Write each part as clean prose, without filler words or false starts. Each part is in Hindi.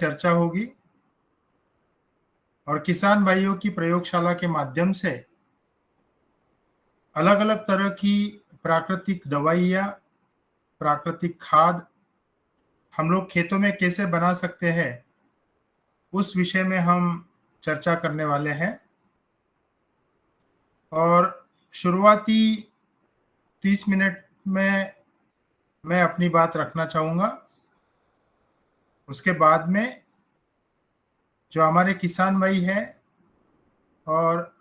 चर्चा होगी और किसान भाइयों की प्रयोगशाला के माध्यम से अलग अलग तरह की प्राकृतिक दवाइयाँ, प्राकृतिक खाद हम लोग खेतों में कैसे बना सकते हैं, उस विषय में हम चर्चा करने वाले हैं। और शुरुआती 30 मिनट में मैं अपनी बात रखना चाहूँगा। उसके बाद में जो हमारे किसान भाई हैं और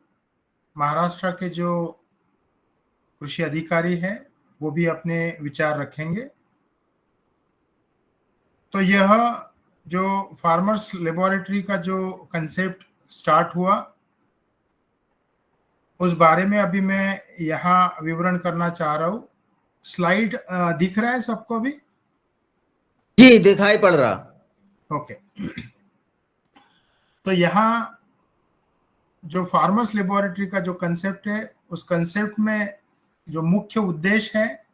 महाराष्ट्र के जो कृषि अधिकारी हैं, वो भी अपने विचार रखेंगे। तो यह जो फार्मर्स लेबोरेटरी का जो कंसेप्ट स्टार्ट हुआ, उस बारे में अभी मैं यहाँ विवरण करना चाह रहा हूँ। स्लाइड दिख रहा है सबको अभी? जी, दिखाई पड़ रहा। ओके। तो यहाँ जो फार्मर्स लेबोरेटरी का जो कंसेप्ट है, उस कंसेप्ट में जो मुख्य उद्देश्य है,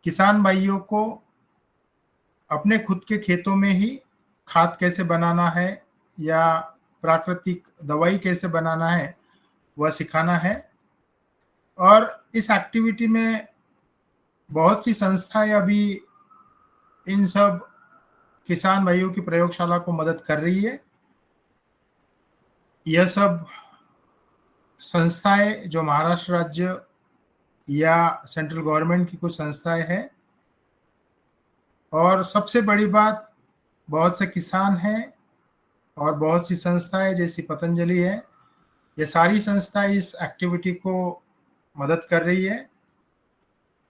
किसान भाइयों को अपने खुद के खेतों में ही खाद कैसे बनाना है या प्राकृतिक दवाई कैसे बनाना है, वह सिखाना है। और इस एक्टिविटी में बहुत सी संस्थाएं अभी इन सब किसान भाइयों की प्रयोगशाला को मदद कर रही है। यह सब संस्थाएं जो महाराष्ट्र राज्य या सेंट्रल गवर्नमेंट की कुछ संस्थाएं हैं। और सबसे बड़ी बात, बहुत से किसान हैं और बहुत सी संस्थाएं जैसी पतंजलि है, ये सारी संस्थाएं इस एक्टिविटी को मदद कर रही है।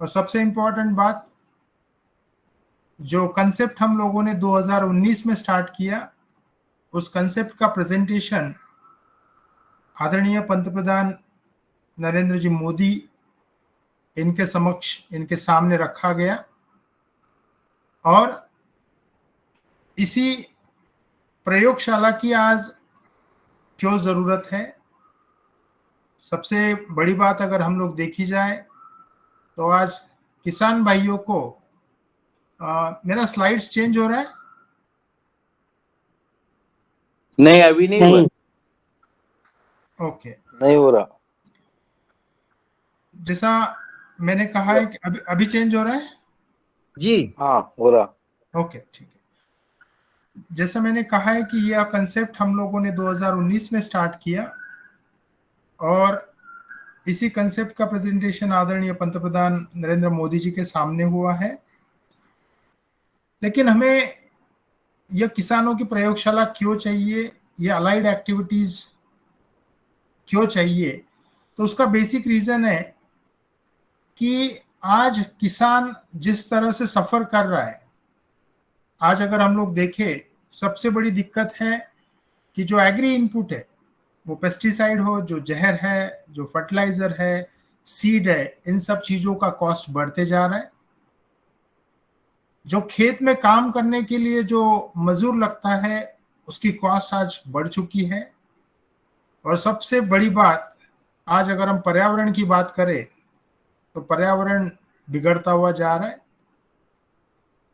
और सबसे इम्पोर्टेंट बात, जो कंसेप्ट हम लोगों ने 2019 में स्टार्ट किया, उस कंसेप्ट का प्रेजेंटेशन आदरणीय पंतप्रधान नरेंद्र जी मोदी इनके समक्ष, इनके सामने रखा गया। और इसी प्रयोगशाला की आज क्यों जरूरत है? सबसे बड़ी बात अगर हम लोग देखी जाए तो आज किसान भाइयों को मेरा स्लाइड्स चेंज हो रहा है? नहीं, अभी नहीं हुआ। ओके, नहीं हो रहा। जैसा मैंने कहा है कि अभी चेंज हो रहा है? जी हाँ, हो रहा। ओके, ठीक है। जैसा मैंने कहा है कि यह कंसेप्ट हम लोगों ने 2019 में स्टार्ट किया और इसी कंसेप्ट का प्रेजेंटेशन आदरणीय पंतप्रधान नरेंद्र मोदी जी के सामने हुआ है। लेकिन हमें यह किसानों की प्रयोगशाला क्यों चाहिए, ये अलाइड एक्टिविटीज क्यों चाहिए? तो उसका बेसिक रीजन है कि आज किसान जिस तरह से सफर कर रहा है, आज अगर हम लोग देखें, सबसे बड़ी दिक्कत है कि जो एग्री इनपुट है, वो पेस्टिसाइड हो, जो जहर है, जो फर्टिलाइजर है, सीड है, इन सब चीजों का कॉस्ट बढ़ते जा रहा है। जो खेत में काम करने के लिए जो मजदूर लगता है, उसकी कॉस्ट आज बढ़ चुकी है। और सबसे बड़ी बात, आज अगर हम पर्यावरण की बात करें तो पर्यावरण बिगड़ता हुआ जा रहा है।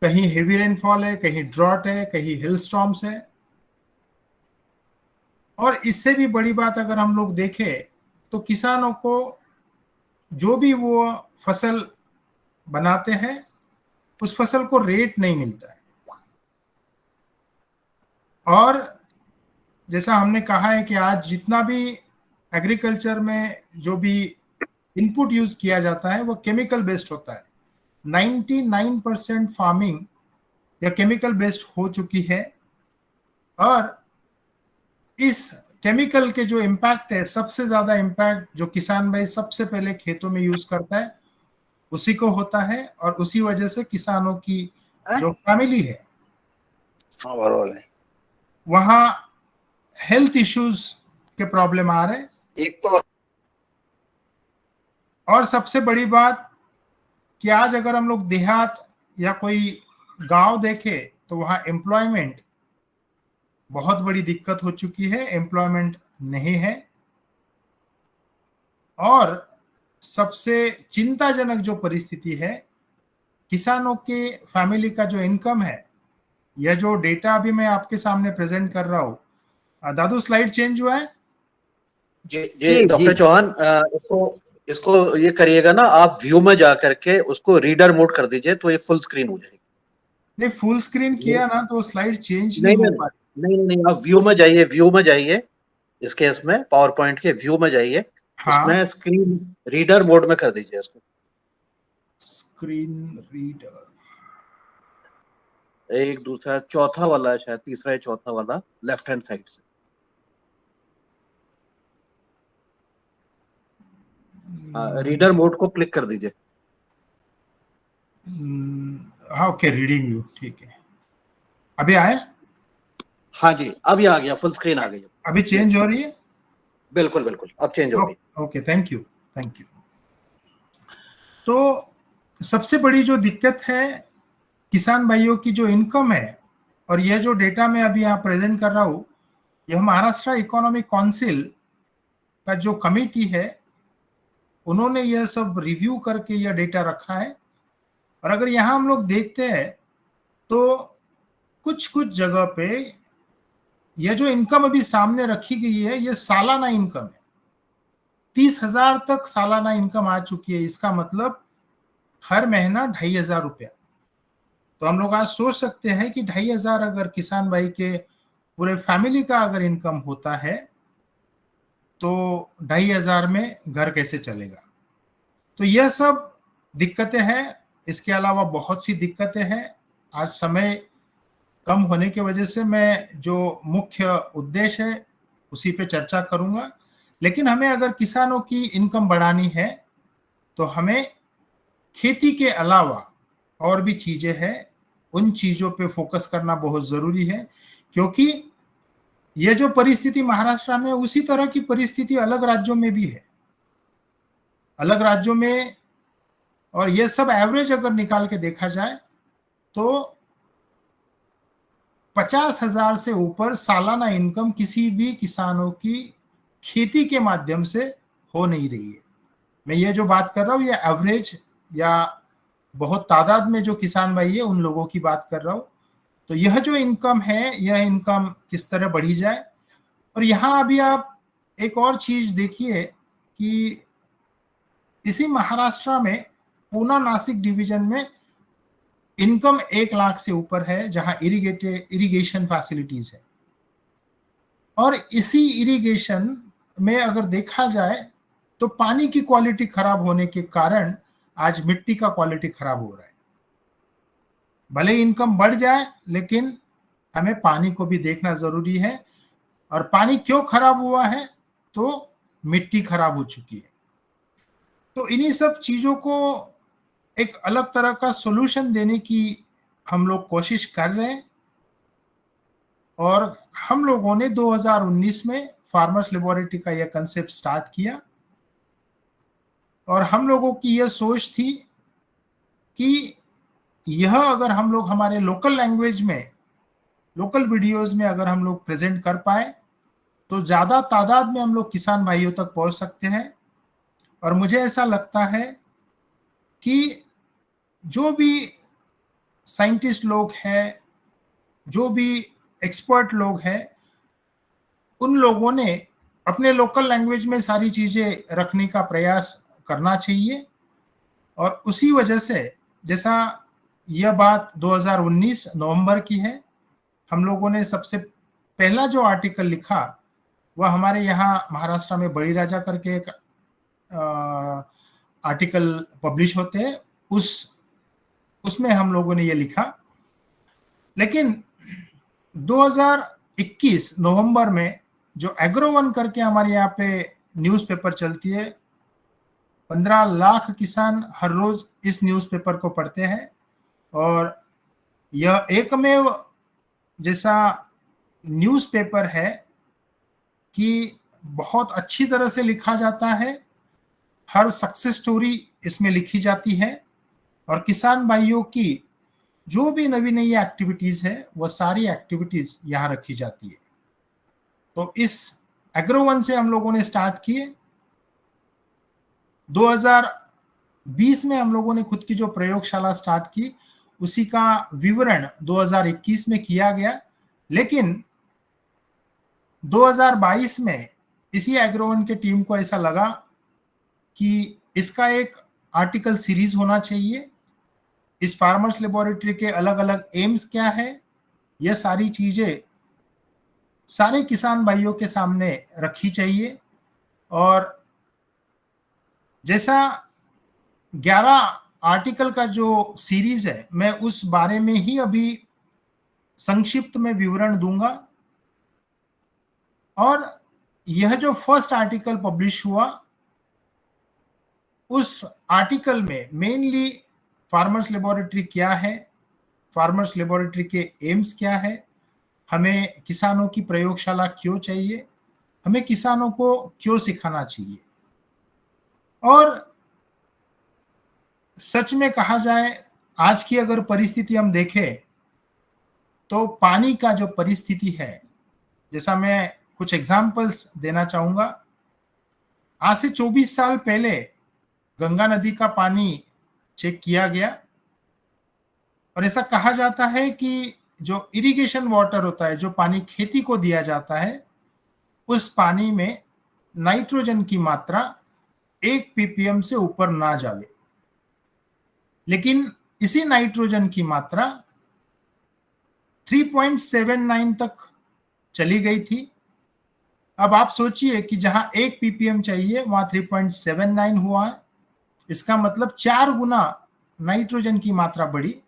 कहीं हेवी रेनफॉल है, कहीं ड्रॉट है, कहीं हिल स्टॉर्म्स है। और इससे भी बड़ी बात अगर हम लोग देखें तो किसानों को जो भी वो फसल बनाते हैं, उस फसल को रेट नहीं मिलता है। और जैसा हमने कहा है कि आज जितना भी एग्रीकल्चर में जो भी इनपुट यूज किया जाता है, वो केमिकल बेस्ड होता है। 99% फार्मिंग या केमिकल बेस्ड हो चुकी है। और इस केमिकल के जो इम्पैक्ट है, सबसे ज्यादा इम्पैक्ट जो किसान भाई सबसे पहले खेतों में यूज करता है, उसी को होता है। और उसी वजह से किसानों की जो फैमिली है, हाँ, बरोबर है। वहां हेल्थ इश्यूज के प्रॉब्लम आ रहे हैं। एक तो और सबसे बड़ी बात कि आज अगर हम लोग देहात या कोई गांव देखे तो वहां एम्प्लॉयमेंट बहुत बड़ी दिक्कत हो चुकी है, एम्प्लॉयमेंट नहीं है। और सबसे चिंताजनक जो परिस्थिति है, किसानों के फैमिली का जो इनकम है, यह जो डेटा अभी मैं आपके सामने प्रेजेंट कर रहा हूँ, दादू स्लाइड चेंज हुआ है? जी जी, जी डॉक्टर जी। चौहान, इसको इसको ये करिएगा ना, आप व्यू में जा करके उसको रीडर मोड कर दीजिए तो ये फुल स्क्रीन हो जाएगी। नहीं, फुल स्क्रीन किया ना तो स्लाइड चेंज नहीं नहीं हो नहीं पा नहीं नहीं नहीं, आप व्यू में जाइए, व्यू में जाइए, इसके इसमें पावर पॉइंट के व्यू में जाइए, हाँ, उसमें स्क्रीन रीडर मोड में कर दीजिए इसको। स्क्रीन रीडर, एक दूसरा चौथा वाला है, शायद तीसरा या चौथा वाला, लेफ्ट हैंड साइड से। रीडर मोड को क्लिक कर दीजिए। हाँ ओके, रीडिंग व्यू, ठीक है। अभी आया? हाँ जी, अब ये आ गया, फुल स्क्रीन आ गई। अभी चेंज हो रही है? बिल्कुल बिल्कुल, अब चेंज हो गई। Okay, thank you, thank you. तो सबसे बड़ी जो दिक्कत है किसान भाइयों की, जो इनकम है, और यह जो डेटा मैं अभी यहाँ प्रेजेंट कर रहा हूँ, यह महाराष्ट्र इकोनॉमिक काउंसिल का जो कमेटी है, उन्होंने यह सब रिव्यू करके यह डेटा रखा है। और अगर यहाँ हम लोग देखते हैं तो कुछ कुछ जगह पे यह जो इनकम अभी सामने रखी गई है, यह सालाना इनकम है। 30,000 तक सालाना इनकम आ चुकी है। इसका मतलब हर महीना 2,500 रुपया। तो हम लोग आज सोच सकते हैं कि 2,500 अगर किसान भाई के पूरे फैमिली का अगर इनकम होता है तो 2,500 में घर कैसे चलेगा। तो यह सब दिक्कतें हैं। इसके अलावा बहुत सी दिक्कतें हैं। आज समय कम होने की वजह से मैं जो मुख्य उद्देश्य है उसी पे चर्चा करूंगा। लेकिन हमें अगर किसानों की इनकम बढ़ानी है तो हमें खेती के अलावा और भी चीजें हैं, उन चीजों पे फोकस करना बहुत जरूरी है। क्योंकि यह जो परिस्थिति महाराष्ट्र में, उसी तरह की परिस्थिति अलग राज्यों में भी है। अलग राज्यों में, और यह सब एवरेज अगर निकाल के देखा जाए तो 50,000 से ऊपर सालाना इनकम किसी भी किसानों की खेती के माध्यम से हो नहीं रही है। मैं ये जो बात कर रहा हूँ, ये एवरेज या बहुत तादाद में जो किसान भाई है उन लोगों की बात कर रहा हूँ। तो यह जो इनकम है, यह इनकम किस तरह बढ़ी जाए। और यहाँ अभी आप एक और चीज देखिए कि इसी महाराष्ट्र में पूना नासिक डिवीजन में इनकम 1 लाख से ऊपर है, जहां इरिगेशन फैसिलिटीज है। और इसी इरिगेशन में अगर देखा जाए तो पानी की क्वालिटी खराब होने के कारण आज मिट्टी का क्वालिटी खराब हो रहा है। भले इनकम बढ़ जाए लेकिन हमें पानी को भी देखना जरूरी है। और पानी क्यों खराब हुआ है? तो मिट्टी खराब हो चुकी है। तो इन्हीं सब चीजों को एक अलग तरह का सॉल्यूशन देने की हम लोग कोशिश कर रहे हैं। और हम लोगों ने 2019 में फार्मर्स लेबोरेटरी का यह कंसेप्ट स्टार्ट किया। और हम लोगों की यह सोच थी कि यह अगर हम लोग हमारे लोकल लैंग्वेज में, लोकल वीडियोस में अगर हम लोग प्रेजेंट कर पाए तो ज्यादा तादाद में हम लोग किसान भाइयों तक पहुंच सकते हैं। और मुझे ऐसा लगता है कि जो भी साइंटिस्ट लोग हैं, जो भी एक्सपर्ट लोग हैं, उन लोगों ने अपने लोकल लैंग्वेज में सारी चीजें रखने का प्रयास करना चाहिए। और उसी वजह से, जैसा यह बात 2019 नवंबर की है, हम लोगों ने सबसे पहला जो आर्टिकल लिखा वह हमारे यहाँ महाराष्ट्र में बड़ी राजा करके एक आर्टिकल पब्लिश होते हैं, उसमें हम लोगों ने ये लिखा। लेकिन 2021 नवंबर में जो एग्रो-1 करके हमारे यहाँ पे न्यूज़पेपर चलती है, 15 लाख किसान हर रोज इस न्यूज़पेपर को पढ़ते हैं। और यह एकमेव जैसा न्यूज़पेपर है कि बहुत अच्छी तरह से लिखा जाता है। हर सक्सेस स्टोरी इसमें लिखी जाती है। और किसान भाइयों की जो भी नई नई एक्टिविटीज है वह सारी एक्टिविटीज यहाँ रखी जाती है। तो इस एग्रो-1 से हम लोगों ने स्टार्ट किए। 2020 में हम लोगों ने खुद की जो प्रयोगशाला स्टार्ट की उसी का विवरण 2021 में किया गया, लेकिन 2022 में इसी एग्रोवन के टीम को ऐसा लगा कि इसका एक आर्टिकल सीरीज होना चाहिए, इस फार्मर्स लेबोरेटरी के अलग अलग एम्स क्या है, यह सारी चीजें सारे किसान भाइयों के सामने रखी चाहिए। और जैसा 11 आर्टिकल का जो सीरीज है, मैं उस बारे में ही अभी संक्षिप्त में विवरण दूंगा। और यह जो फर्स्ट आर्टिकल पब्लिश हुआ, उस आर्टिकल में मेनली फार्मर्स लेबोरेटरी क्या है, फार्मर्स लेबोरेटरी के एम्स क्या है, हमें किसानों की प्रयोगशाला क्यों चाहिए, हमें किसानों को क्यों सिखाना चाहिए। और सच में कहा जाए, आज की अगर परिस्थिति हम देखें तो पानी का जो परिस्थिति है, जैसा मैं कुछ एग्जाम्पल्स देना चाहूंगा। आज से 24 साल पहले गंगा नदी का पानी चेक किया गया और ऐसा कहा जाता है कि जो इरिगेशन वाटर होता है, जो पानी खेती को दिया जाता है, उस पानी में नाइट्रोजन की मात्रा 1 ppm से ऊपर ना जावे। लेकिन इसी नाइट्रोजन की मात्रा 3.79 तक चली गई थी। अब आप सोचिए कि जहां 1 ppm चाहिए वहां 3.79 हुआ है, इसका मतलब 4 गुना नाइट्रोजन की मात्रा बढ़ी।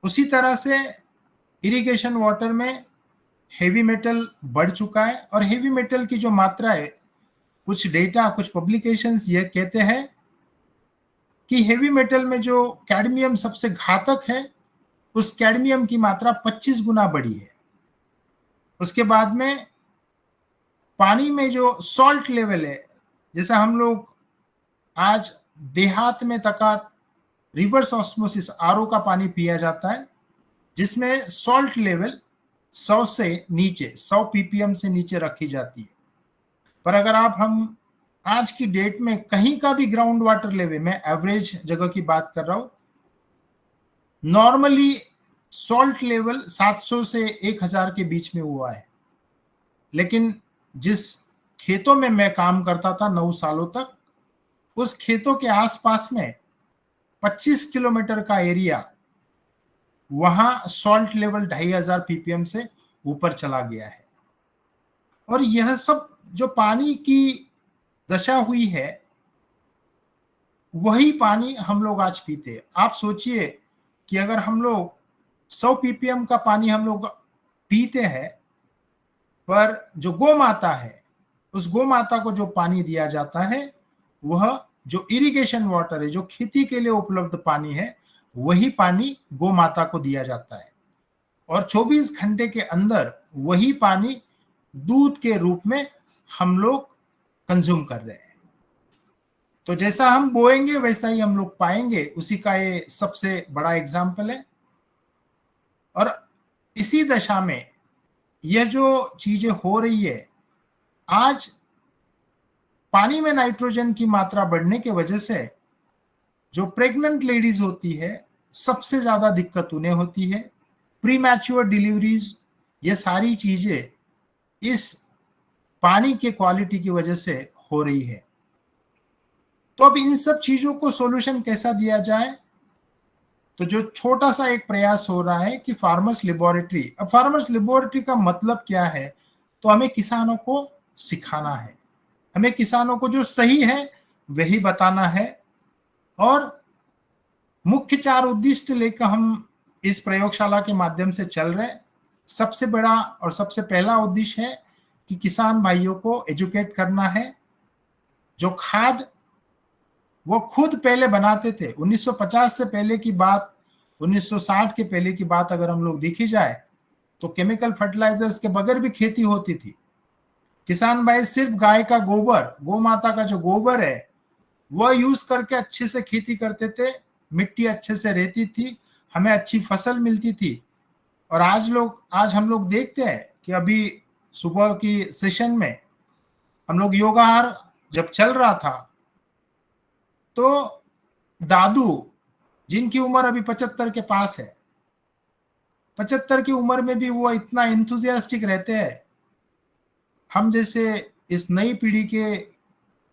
उसी तरह से इरिगेशन वाटर में हेवी मेटल बढ़ चुका है, और हेवी मेटल की जो मात्रा है, कुछ डेटा, कुछ पब्लिकेशंस ये कहते हैं कि हेवी मेटल में जो कैडमियम सबसे घातक है, उस कैडमियम की मात्रा 25 गुना बढ़ी है। उसके बाद में पानी में जो सॉल्ट लेवल है, जैसा हम लोग आज देहात में तक रिवर्स ऑस्मोसिस आरओ का पानी पिया जाता है, जिसमें सॉल्ट लेवल 100 से नीचे, 100 ppm से नीचे रखी जाती है। पर अगर हम आज की डेट में कहीं का भी ग्राउंड वाटर लेवल, मैं एवरेज जगह की बात कर रहा हूं, नॉर्मली सॉल्ट लेवल 700 से 1000 के बीच में हुआ है। लेकिन जिस खेतों में मैं काम करता था 9 सालों तक, उस खेतों के आसपास में 25 किलोमीटर का एरिया, वहां सॉल्ट लेवल 2500 ppm से ऊपर चला गया है। और यह सब जो पानी की दशा हुई है, वही पानी हम लोग आज पीते हैं। आप सोचिए कि अगर हम लोग 100 ppm का पानी हम लोग पीते हैं, पर जो गौ माता है, उस गौ माता को जो पानी दिया जाता है, वह जो इरिगेशन वाटर है, जो खेती के लिए उपलब्ध पानी है, वही पानी गौ माता को दिया जाता है। और 24 घंटे के अंदर वही पानी दूध के रूप में हम लोग कंज्यूम कर रहे हैं। तो जैसा हम बोएंगे वैसा ही हम लोग पाएंगे, उसी का ये सबसे बड़ा एग्जाम्पल है। और इसी दशा में यह जो चीजें हो रही है, आज पानी में नाइट्रोजन की मात्रा बढ़ने की वजह से जो प्रेग्नेंट लेडीज होती है, सबसे ज्यादा दिक्कत उन्हें होती है। प्री मैच्योर डिलीवरीज, ये सारी चीजें इस पानी के क्वालिटी की वजह से हो रही है। तो अब इन सब चीजों को सॉल्यूशन कैसा दिया जाए? तो जो छोटा सा एक प्रयास हो रहा है कि फार्मर्स लेबोरेटरी, अब फार्मर्स लेबोरेटरी का मतलब क्या है? तो हमें किसानों को सिखाना है, हमें किसानों को जो सही है वही बताना है। और मुख्य 4 उद्देश्य लेकर हम इस प्रयोगशाला के माध्यम से चल रहे हैं। सबसे बड़ा और सबसे पहला उद्देश्य है कि किसान भाइयों को एजुकेट करना है। जो खाद वो खुद पहले बनाते थे, 1950 से पहले की बात, 1960 के पहले की बात अगर हम लोग देखी जाए, तो केमिकल फर्टिलाइजर्स के बगैर भी खेती होती थी। किसान भाई सिर्फ गाय का गोबर, गौ माता का जो गोबर है, वह यूज करके अच्छे से खेती करते थे, मिट्टी अच्छे से रहती थी, हमें अच्छी फसल मिलती थी। और आज हम लोग देखते हैं कि अभी सुबह की सेशन में हम लोग योगाहार जब चल रहा था, तो दादू जिनकी उम्र अभी 75 के पास है, 75 की उम्र में भी वो इतना इंथुजियास्टिक रहते हैं। हम जैसे इस नई पीढ़ी के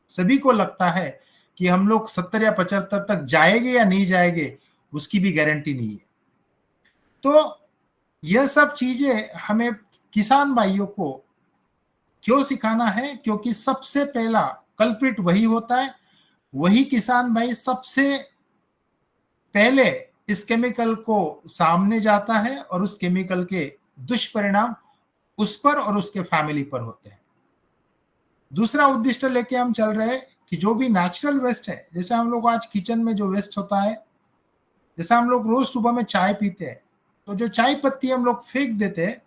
सभी को लगता है कि हम लोग 70 या 75 तक जाएंगे या नहीं जाएंगे, उसकी भी गारंटी नहीं है। तो यह सब चीजें हमें किसान भाइयों को क्यों सिखाना है? क्योंकि सबसे पहला कल्प्रिट वही होता है, वही किसान भाई सबसे पहले इस केमिकल को सामने जाता है और उस केमिकल के दुष्परिणाम उस पर और उसके फैमिली पर होते हैं। दूसरा उद्देश्य लेके हम चल रहे हैं कि जो भी नेचुरल वेस्ट है, जैसे हम लोग आज किचन में जो वेस्ट होता है, जैसे हम लोग रोज सुबह में चाय पीते हैं, तो जो चाय पत्ती हम लोग फेंक देते हैं,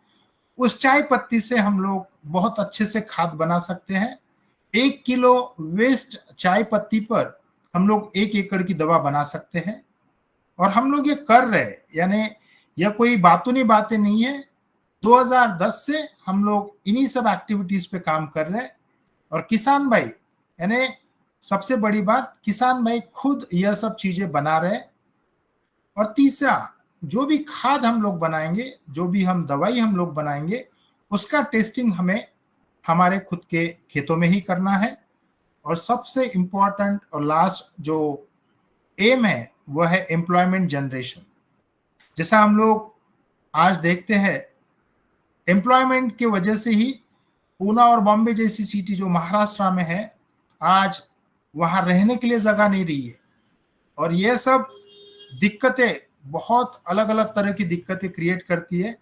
उस चाय पत्ती से हम लोग बहुत अच्छे से खाद बना सकते हैं। 1 किलो वेस्ट चाय पत्ती पर हम लोग 1 एकड़ की दवा बना सकते हैं, और हम लोग ये कर रहे हैं। यानी यह कोई बातें नहीं है। 2010 से हम लोग इन्हीं सब एक्टिविटीज पे काम कर रहे हैं। और किसान भाई, यानी सबसे बड़ी बात, किसान भाई खुद यह सब चीजें बना रहे हैं। और तीसरा, जो भी खाद हम लोग बनाएंगे, जो भी हम दवाई हम लोग बनाएंगे, उसका टेस्टिंग हमें हमारे खुद के खेतों में ही करना है। और सबसे इंपॉर्टेंट और लास्ट जो एम है वह है एम्प्लॉयमेंट जनरेशन। जैसा हम लोग आज देखते हैं, एम्प्लॉयमेंट की वजह से ही पूना और बॉम्बे जैसी सिटी जो महाराष्ट्र में है, आज वहां रहने के लिए जगह नहीं रही है। और यह सब दिक्कतें बहुत अलग अलग तरह की दिक्कतें क्रिएट करती है।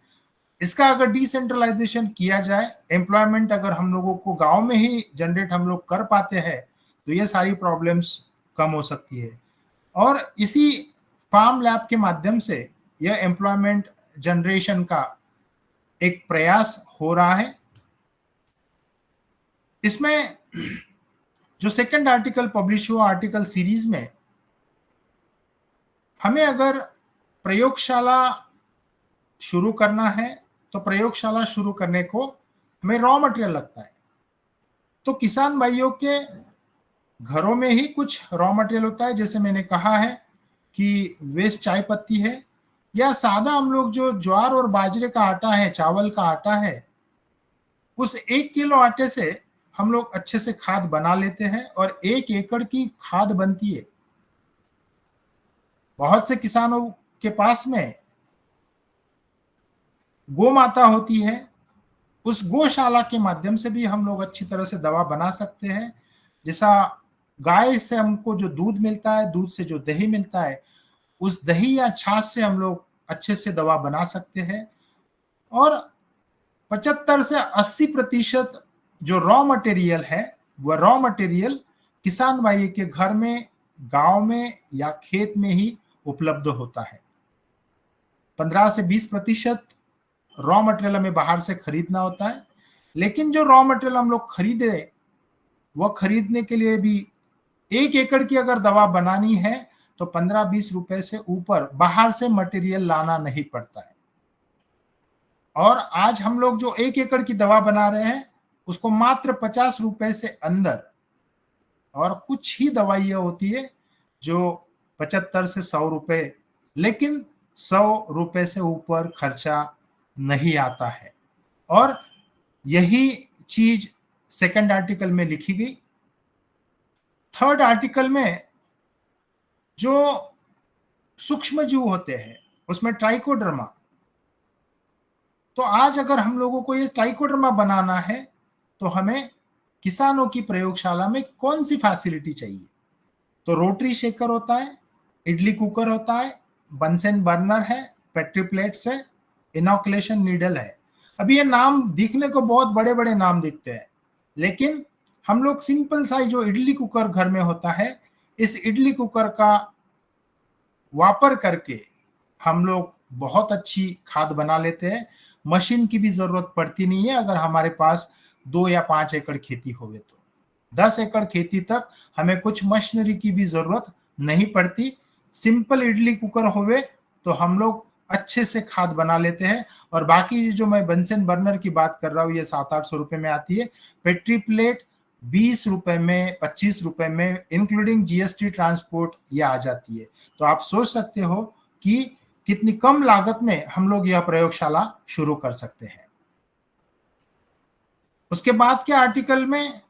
इसका अगर डिसेंट्रलाइजेशन किया जाए, एम्प्लॉयमेंट अगर हम लोगों को गांव में ही जनरेट हम लोग कर पाते हैं, तो ये सारी प्रॉब्लम्स कम हो सकती है। और इसी फार्म लैब के माध्यम से यह एम्प्लॉयमेंट जनरेशन का एक प्रयास हो रहा है। इसमें जो सेकंड आर्टिकल पब्लिश हुआ आर्टिकल सीरीज में, हमें अगर प्रयोगशाला शुरू करना है, तो प्रयोगशाला शुरू करने को हमें रॉ मटेरियल लगता है। तो किसान भाइयों के घरों में ही कुछ रॉ मटेरियल होता है, जैसे मैंने कहा है कि वेस्ट चाय पत्ती है, या सादा हम लोग जो ज्वार और बाजरे का आटा है, चावल का आटा है, उस 1 किलो आटे से हम लोग अच्छे से खाद बना लेते हैं और 1 एकड़ की खाद बनती है। बहुत से किसानों के पास में गौ माता होती है, उस गौशाला के माध्यम से भी हम लोग अच्छी तरह से दवा बना सकते हैं। जैसा गाय से हमको जो दूध मिलता है, दूध से जो दही मिलता है, उस दही या छाछ से हम लोग अच्छे से दवा बना सकते हैं। और 75 से 80% जो रॉ मटेरियल है, वह रॉ मटेरियल किसान भाई के घर में, गांव में या खेत में ही उपलब्ध होता है। 15 से 20% रॉ मटेरियल हमें बाहर से खरीदना होता है। लेकिन जो रॉ मटेरियल हम लोग खरीदे, वह खरीदने के लिए भी 1 एकड़ की अगर दवा बनानी है, तो 15-20 रुपए से ऊपर बाहर से मटेरियल लाना नहीं पड़ता है। और आज हम लोग जो 1 एकड़ की दवा बना रहे हैं, उसको मात्र 50 रुपए से अंदर, और कुछ ही दवाइयां होती है जो 75 से 100 रुपए, लेकिन 100 रुपए से ऊपर खर्चा नहीं आता है। और यही चीज सेकंड आर्टिकल में लिखी गई। थर्ड आर्टिकल में जो सूक्ष्म जीव होते हैं, उसमें ट्राइकोडर्मा, तो आज अगर हम लोगों को ये ट्राइकोडर्मा बनाना है, तो हमें किसानों की प्रयोगशाला में कौन सी फैसिलिटी चाहिए? तो रोटरी शेकर होता है, इडली कुकर होता है, बंसन बर्नर है, पेट्री प्लेट्स है, इनोकुलेशन नीडल है। अभी ये नाम दिखने को बहुत बड़े बड़े नाम दिखते हैं, लेकिन हम लोग सिंपल सा जो इडली कुकर घर में होता है, इस इडली कुकर का वापर करके हम लोग बहुत अच्छी खाद बना लेते हैं। मशीन की भी जरूरत पड़ती नहीं है। अगर हमारे पास 2 या 5 एकड़ खेती होवे, तो 10 एकड़ खेती तक हमें कुछ मशीनरी की भी जरूरत नहीं पड़ती। सिंपल इडली कुकर होवे तो हम लोग अच्छे से खाद बना लेते हैं। और बाकी जो मैं बंसन बर्नर की बात कर रहा हूँ, ये 700-800 रुपए में आती है। पेट्री प्लेट 20 रुपए में, 25 रुपए में, इंक्लूडिंग जीएसटी ट्रांसपोर्ट ये आ जाती है। तो आप सोच सकते हो कि कितनी कम लागत में हम लोग यह प्रयोगशाला शुरू कर सकते हैं। उसके बाद के आर्टिकल में,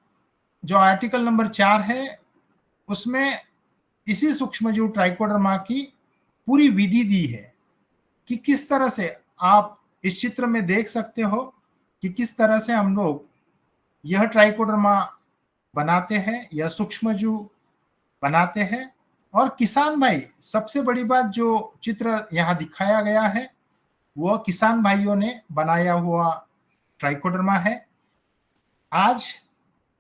जो आर्टिकल नंबर 4 है, उसमें इसी सूक्ष्मजीव ट्राइकोडर्मा की पूरी विधि दी है कि किस तरह से आप इस चित्र में देख सकते हो कि किस तरह से हम लोग यह ट्राइकोडर्मा बनाते हैं, यह सूक्ष्मजीव बनाते हैं। और किसान भाई, सबसे बड़ी बात जो चित्र यहाँ दिखाया गया है वह किसान भाइयों ने बनाया हुआ ट्राइकोडर्मा है। आज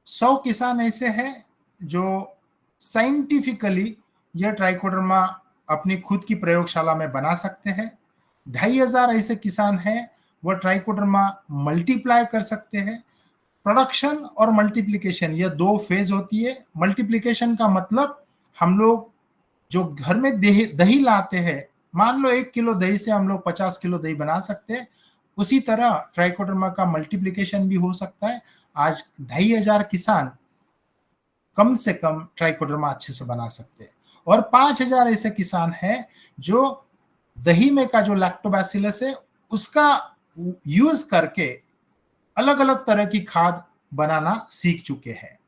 100 किसान ऐसे हैं जो साइंटिफिकली यह ट्राइकोडर्मा अपनी खुद की प्रयोगशाला में बना सकते हैं। 2500 ऐसे किसान हैं वह ट्राइकोडर्मा मल्टीप्लाई कर सकते हैं। प्रोडक्शन और मल्टीप्लिकेशन यह 2 फेज होती है। मल्टीप्लिकेशन का मतलब हम लोग जो घर में दही लाते हैं, मान लो 1 किलो दही से हम लोग 50 किलो दही बना सकते हैं, उसी तरह ट्राइकोडर्मा का मल्टीप्लिकेशन भी हो सकता है। आज 2500 किसान कम से कम ट्राइकोडर्मा अच्छे से बना सकते हैं, और 5000 ऐसे किसान हैं जो दही में का जो लैक्टोबैसिलस है उसका यूज करके अलग अलग तरह की खाद बनाना सीख चुके हैं।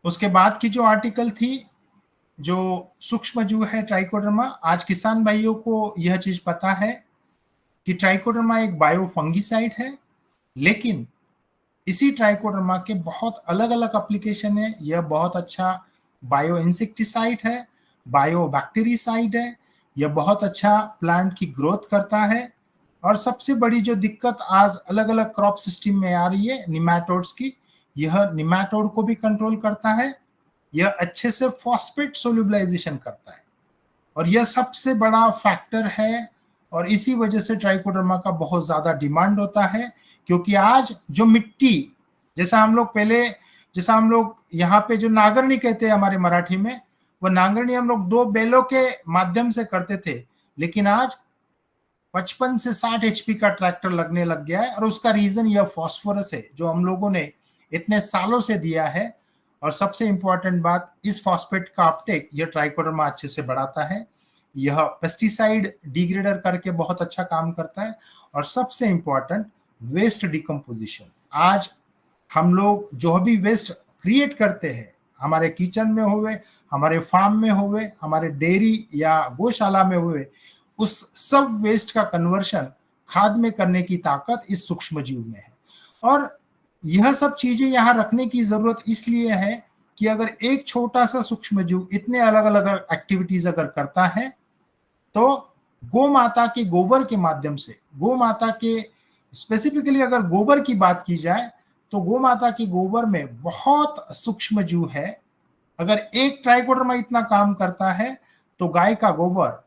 उसके बाद की जो आर्टिकल थी, जो सूक्ष्मजीव है ट्राइकोडर्मा, आज किसान भाइयों को यह चीज पता है कि ट्राइकोडर्मा एक बायोफंगिसाइड है, लेकिन इसी ट्राइकोडर्मा के बहुत अलग अलग एप्लीकेशन है। यह बहुत अच्छा बायो इंसेक्टिसाइड है, बायो बैक्टीरिसाइड है, यह बहुत अच्छा प्लांट की ग्रोथ करता है। और सबसे बड़ी जो दिक्कत आज अलग अलग क्रॉप सिस्टम में आ रही है निमैटोड्स की, यह निमैटोड को भी कंट्रोल करता है, यह अच्छे से फॉस्फेट सोल्यूबलाइजेशन करता है, और यह सबसे बड़ा फैक्टर है। और इसी वजह से ट्राइकोडर्मा का बहुत ज्यादा डिमांड होता है, क्योंकि आज जो मिट्टी, जैसा हम लोग यहाँ पे जो नांगरनी कहते हैं हमारे मराठी में, वह नांगरनी हम लोग 2 बैलों के माध्यम से करते थे, लेकिन आज 55 से 60 HP का ट्रैक्टर लगने लग गया है। और उसका रीजन यह फॉस्फोरस है जो हम लोगों ने इतने सालों से दिया है। और सबसे इंपॉर्टेंट बात, इस फॉस्फेट का अपटेक यह ट्राइकोडर्मा अच्छे से बढ़ाता है। यह पेस्टिसाइड डिग्रेडर करके बहुत अच्छा काम करता है। और सबसे इंपॉर्टेंट, वेस्ट डिकम्पोजिशन। आज हम लोग जो भी वेस्ट क्रिएट करते हैं, हमारे किचन में हुए, हमारे फार्म में हुए, हमारे डेयरी या गौशाला में हुए, उस सब वेस्ट का कन्वर्शन खाद में करने की ताकत इस सूक्ष्मजीव में है। और यह सब चीजें यहाँ रखने की जरूरत इसलिए है कि अगर एक छोटा सा सूक्ष्मजीव इतने अलग अलग एक्टिविटीज अगर करता है, तो गौ माता के गोबर के माध्यम से, गौ माता के स्पेसिफिकली अगर गोबर की बात की जाए तो गौ माता के गोबर में बहुत सूक्ष्मजीव है। अगर एक ट्राइकोडर्मा इतना काम करता है तो गाय का गोबर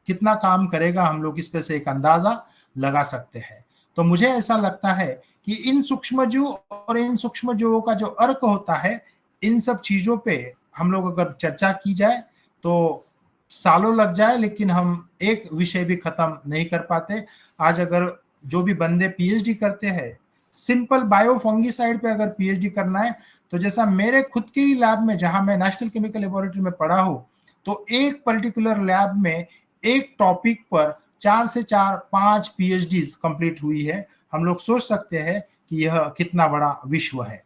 कितना काम करेगा, हम लोग इस पे से एक अंदाजा लगा सकते हैं। तो मुझे ऐसा लगता है कि इन सूक्ष्मजीव और इन सूक्ष्मजीवों का जो अर्क होता है, इन सब चीजों पे हम लोग अगर चर्चा की जाए तो सालों लग जाए, लेकिन हम एक विषय भी खत्म नहीं कर पाते। आज अगर जो भी बंदे पीएचडी करते हैं, सिंपल बायोफंगिसाइड पे अगर पीएचडी करना है, तो जैसा मेरे खुद के ही लैब में, जहां मैं नेशनल केमिकल लेबोरेटरी में पढ़ा हूं, तो एक पर्टिकुलर लैब में एक टॉपिक पर 4 से 5 पीएचडीज कंप्लीट हुई है। हम लोग सोच सकते हैं कि यह कितना बड़ा विश्व है।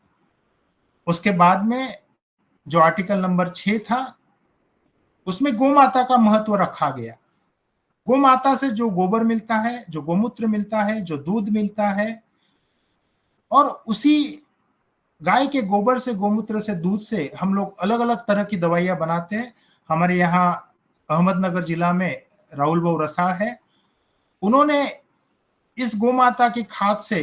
उसके बाद में जो आर्टिकल नंबर 6 था, उसमें गौ माता का महत्व रखा गया। गौ माता से जो गोबर मिलता है, जो गोमूत्र मिलता है, जो दूध मिलता है, और उसी गाय के गोबर से, गोमूत्र से, दूध से हम लोग अलग अलग तरह की दवाइयां बनाते हैं। हमारे यहाँ अहमदनगर जिला में राहुल भाऊ रसाल है, उन्होंने इस गौ माता की खाद से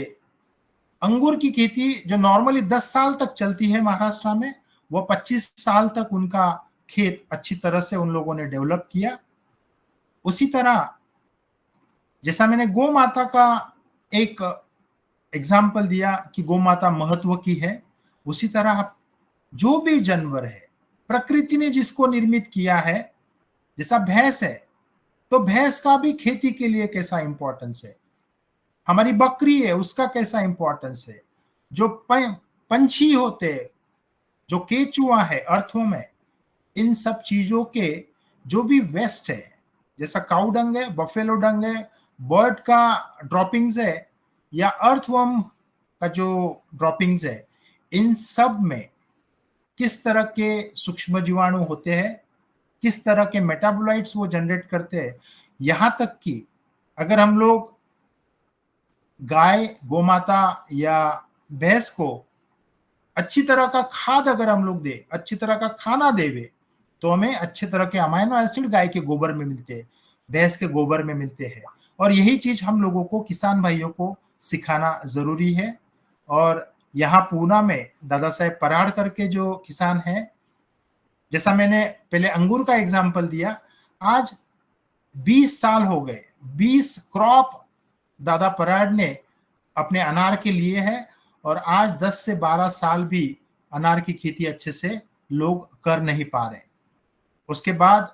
अंगूर की खेती जो नॉर्मली 10 साल तक चलती है महाराष्ट्र में, वो 25 साल तक उनका खेत अच्छी तरह से उन लोगों ने डेवलप किया। उसी तरह जैसा मैंने गौ माता का एक एग्जाम्पल दिया कि गौ माता महत्व की है, उसी तरह जो भी जानवर है, प्रकृति ने जिसको निर्मित किया है, जैसा भैंस है, तो भैंस का भी खेती के लिए कैसा इंपॉर्टेंस है, हमारी बकरी है उसका कैसा इंपॉर्टेंस है, जो पंछी होते हैं, जो केचुआ है अर्थवर्म है, इन सब चीजों के जो भी वेस्ट है, जैसा काउ डंग है, बफेलो डंग है, बर्ड का ड्रॉपिंग्स है, या अर्थवर्म का जो ड्रॉपिंग्स है, इन सब में किस तरह के सूक्ष्म जीवाणु होते हैं, किस तरह के मेटाबोलाइट्स वो जनरेट करते हैं, यहां तक कि अगर हम लोग गाय, गोमाता या भैंस को अच्छी तरह का खाद अगर हम लोग दे, अच्छी तरह का खाना देवे, तो हमें अच्छे तरह के अमाइनो एसिड गाय के गोबर में मिलते हैं, भैंस के गोबर में मिलते हैं। और यही चीज हम लोगों को, किसान भाइयों को सिखाना जरूरी है। और यहाँ पूना में दादा साहेब पराड़ करके जो किसान हैं, जैसा मैंने पहले अंगूर का एग्जाम्पल दिया, आज 20 साल हो गए, 20 क्रॉप दादा पराड़ ने अपने अनार के लिए है, और आज 10 से 12 साल भी अनार की खेती अच्छे से लोग कर नहीं पा रहे। उसके बाद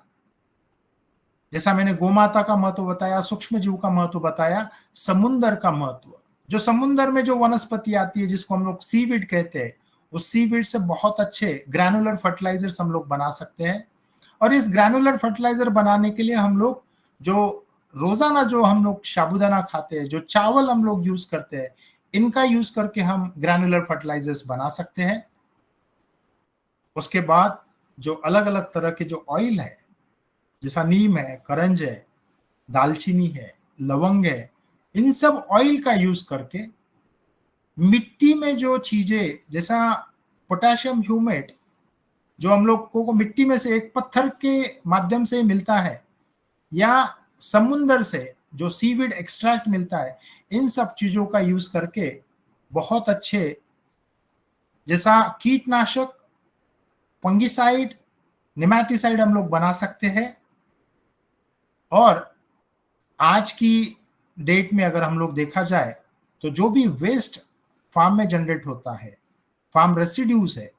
जैसा मैंने गोमाता का महत्व बताया, सूक्ष्म जीव का महत्व बताया, समुंदर का महत्व, जो समुंदर में जो वनस्पति आती है जिसको हम लोग सीवीड कहते हैं, उस सीवीड से बहुत अच्छे ग्रैनुलर फर्टिलाइजर्स हम लोग बना सकते हैं। और इस ग्रैनुलर फर्टिलाइजर बनाने के लिए हम लोग जो रोजाना जो हम लोग साबूदाना खाते हैं, जो चावल हम लोग यूज करते हैं, इनका यूज करके हम ग्रैनुलर फर्टिलाइजर्स बना सकते हैं। उसके बाद जो अलग अलग तरह के जो ऑयल है, जैसा नीम है, करंज है, दालचीनी है, लवंग है, इन सब ऑयल का यूज करके मिट्टी में जो चीजें, जैसा पोटेशियम ह्यूमेट जो हम लोग को मिट्टी में से एक पत्थर के माध्यम से मिलता है, या समुंदर से जो सीवीड एक्सट्रैक्ट मिलता है, इन सब चीजों का यूज करके बहुत अच्छे, जैसा कीटनाशक, फंगिसाइड, नेमेटिसाइड हम लोग बना सकते हैं। और आज की डेट में अगर हम लोग देखा जाए तो जो भी वेस्ट फार्म में जनरेट होता है, फार्म रेसिड्यूज है,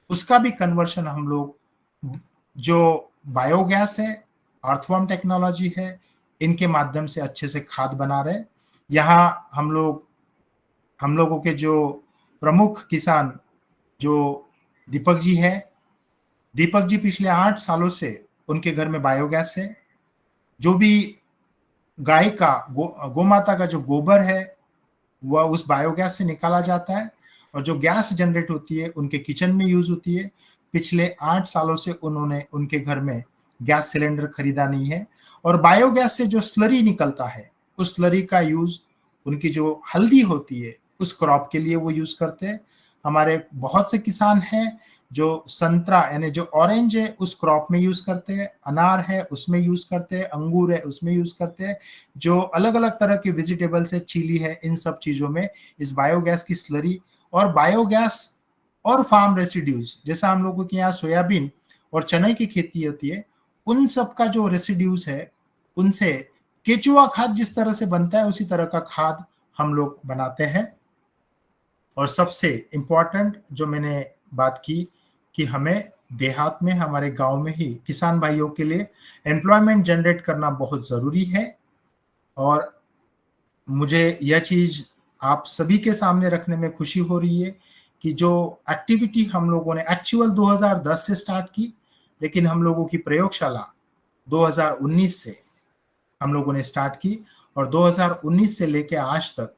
उसका भी कन्वर्शन हम लोग जो बायोगैस है, अर्थवर्म टेक्नोलॉजी है, इनके माध्यम से अच्छे से खाद बना रहे। यहाँ हम लोगों के जो प्रमुख किसान जो दीपक जी है, दीपक जी पिछले 8 सालों से उनके घर में बायोगैस है। जो भी गाय का गोमाता का जो गोबर है वह उस बायोगैस से निकाला जाता है, और जो गैस जनरेट होती है उनके किचन में यूज होती है। पिछले 8 सालों से उन्होंने उनके घर में गैस सिलेंडर खरीदा नहीं है। और बायोगैस से जो स्लरी निकलता है, उस स्लरी का यूज उनकी जो हल्दी होती है उस क्रॉप के लिए वो यूज करते हैं। हमारे बहुत से किसान हैं जो संतरा यानी जो ऑरेंज है उस क्रॉप में यूज करते हैं, अनार है उसमें यूज करते हैं, अंगूर है उसमें यूज करते हैं, जो अलग अलग तरह के वेजिटेबल्स है, चिली है, इन सब चीजों में इस बायोगैस की स्लरी और बायोगैस और फार्म रेसिड्यूज, जैसा हम लोगों के यहाँ सोयाबीन और चने की खेती होती है, उन सब का जो रेसिड्यूज है उनसे केचुआ खाद जिस तरह से बनता है उसी तरह का खाद हम लोग बनाते हैं। और सबसे इंपॉर्टेंट जो मैंने बात की कि हमें देहात में, हमारे गांव में ही किसान भाइयों के लिए एम्प्लॉयमेंट जनरेट करना बहुत जरूरी है। और मुझे यह चीज आप सभी के सामने रखने में खुशी हो रही है कि जो एक्टिविटी हम लोगों ने एक्चुअल 2010 से स्टार्ट की, लेकिन हम लोगों की प्रयोगशाला 2019 से हम लोगों ने स्टार्ट की, और 2019 से लेकर आज तक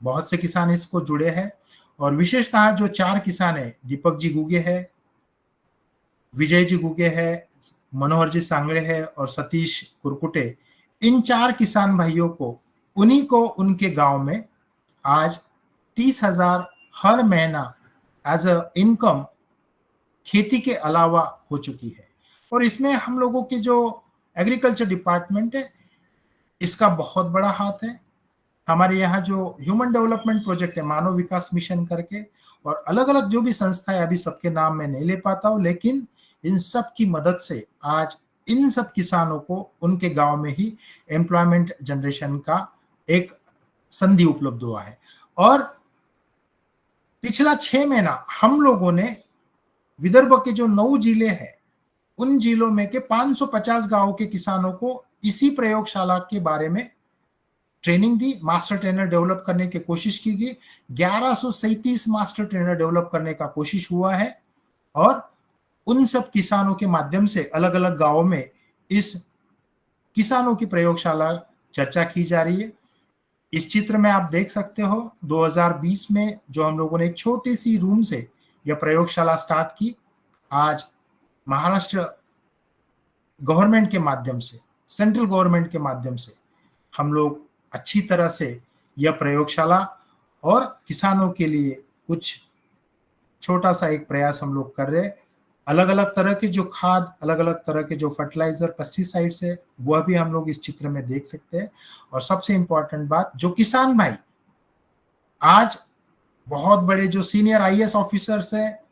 बहुत से किसान इसको जुड़े हैं। और विशेषतः जो 4 किसान है, दीपक जी गुगे है, विजय जी गुगे है, मनोहर जी सांगड़े है और सतीश कुरकुटे, इन 4 किसान भाइयों को, उन्हीं को उनके गांव में आज 30,000 हर महीना एज अ इनकम खेती के अलावा हो चुकी है। और इसमें हम लोगों के जो एग्रीकल्चर डिपार्टमेंट है इसका बहुत बड़ा हाथ है। हमारे यहाँ जो ह्यूमन डेवलपमेंट प्रोजेक्ट है, मानव विकास मिशन करके, और अलग अलग जो भी संस्था है, अभी सबके नाम मैं नहीं ले पाता हूँ, लेकिन इन सब की मदद से आज इन सब किसानों को उनके गांव में ही एम्प्लॉयमेंट जनरेशन का एक संधि उपलब्ध हुआ है। और पिछला 6 महीना हम लोगों ने विदर्भ के जो 9 जिले हैं, उन जिलों में के 550 गांवों के किसानों को इसी प्रयोगशाला के बारे में ट्रेनिंग दी, मास्टर ट्रेनर डेवलप करने की कोशिश की गई। 1137 मास्टर ट्रेनर डेवलप करने का कोशिश हुआ है और उन सब किसानों के माध्यम से अलग अलग गांवों में इस किसानों की प्रयोगशाला चर्चा की जा रही है। इस चित्र में आप देख सकते हो 2020 में जो हम लोगों ने एक छोटी सी रूम से यह प्रयोगशाला स्टार्ट की, आज महाराष्ट्र गवर्नमेंट के माध्यम से, सेंट्रल गवर्नमेंट के माध्यम से हम लोग अच्छी तरह से यह प्रयोगशाला और किसानों के लिए कुछ छोटा सा एक प्रयास हम लोग कर रहे हैं। अलग अलग तरह के जो खाद, अलग अलग तरह के जो फर्टिलाइजर, पेस्टिसाइड्स है, वह भी हम लोग इस चित्र में देख सकते हैं। और सबसे इंपॉर्टेंट बात, जो किसान भाई आज बहुत बड़े जो सीनियर आईएएस ऑफिसर्स है,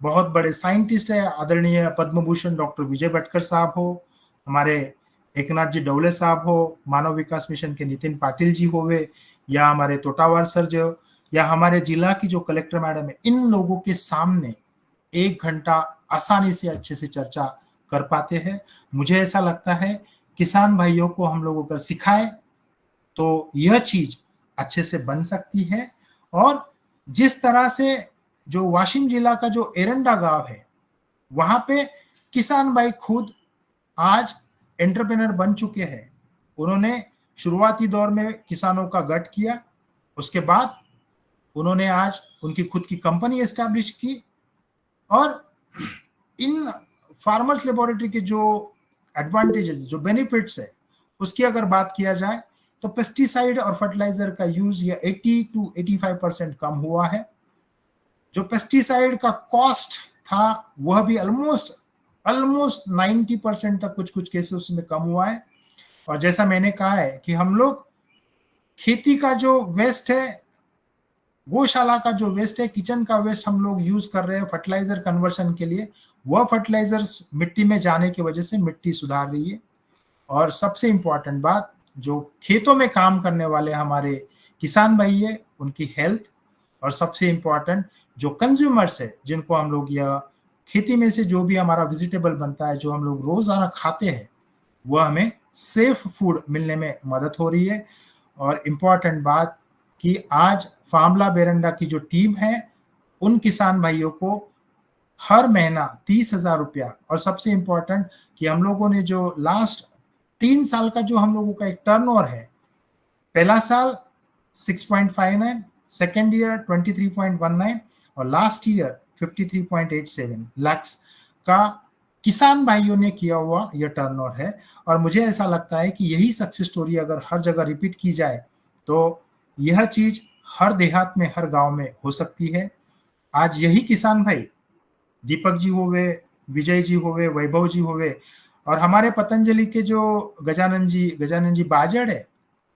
बहुत बड़े साइंटिस्ट है, आदरणीय पद्म भूषण डॉक्टर विजय भटकर साहब हो, हमारे एकनाथ जी डवले साहब हो, मानव विकास मिशन के नितिन पाटिल जी होवे, या हमारे तोटावार सर जो, या हमारे जिला की जो कलेक्टर मैडम है, इन लोगों के सामने 1 घंटा आसानी से अच्छे से चर्चा कर पाते हैं। मुझे ऐसा लगता है किसान भाइयों को हम लोग अगर सिखाए तो यह चीज अच्छे से बन सकती है। और जिस तरह से जो वाशिम जिला का जो एरंडा गांव है, वहां पे किसान भाई खुद आज एंटरप्रेनर बन चुके हैं। उन्होंने शुरुआती दौर में किसानों का गठ किया, उसके बाद उन्होंने आज उनकी खुद की कंपनी एस्टैब्लिश की। और इन फार्मर्स लेबोरेटरी के जो एडवांटेजेस, जो बेनिफिट्स है, उसकी अगर बात किया जाए तो पेस्टिसाइड और फर्टिलाइजर का यूज ये 80 to 85% कम हुआ है। जो पेस्टिसाइड का कॉस्ट था वह भी ऑलमोस्ट 90% तक कुछ केसेस में कम हुआ है। और जैसा मैंने कहा है कि हम लोग खेती का जो वेस्ट है, गौशाला का जो वेस्ट है, किचन का वेस्ट हम लोग यूज कर रहे हैं फर्टिलाइजर कन्वर्शन के लिए, वह फर्टिलाइजर्स मिट्टी में जाने की वजह से मिट्टी सुधार रही है। और सबसे इंपॉर्टेंट बात, जो खेतों में काम करने वाले हमारे किसान भाई है, उनकी हेल्थ, और सबसे इंपॉर्टेंट जो कंज्यूमर्स है, जिनको हम लोग यह खेती में से जो भी हमारा वेजिटेबल बनता है, जो हम लोग रोजाना खाते हैं, वह हमें सेफ फूड मिलने में मदद हो रही है। और इम्पॉर्टेंट बात कि आज फामला बेरंडा की जो टीम है, उन किसान भाइयों को हर महीना 30,000 रुपया, और सबसे इंपॉर्टेंट कि हम लोगों ने जो लास्ट 3 साल का जो हम लोगों का एक टर्नओवर है, पहला साल 6.59, सेकेंड ईयर 23.19 और लास्ट ईयर 53.87 लाख का किसान भाइयों ने किया हुआ यह टर्नओवर है। और मुझे ऐसा लगता है कि यही सक्सेस स्टोरी अगर हर जगह रिपीट की जाए तो यह चीज हर देहात में, हर गांव में हो सकती है। आज यही किसान भाई, दीपक जी होवे, विजय जी होवे, वैभव जी होवे, और हमारे पतंजलि के जो गजानन जी बाजड़ है,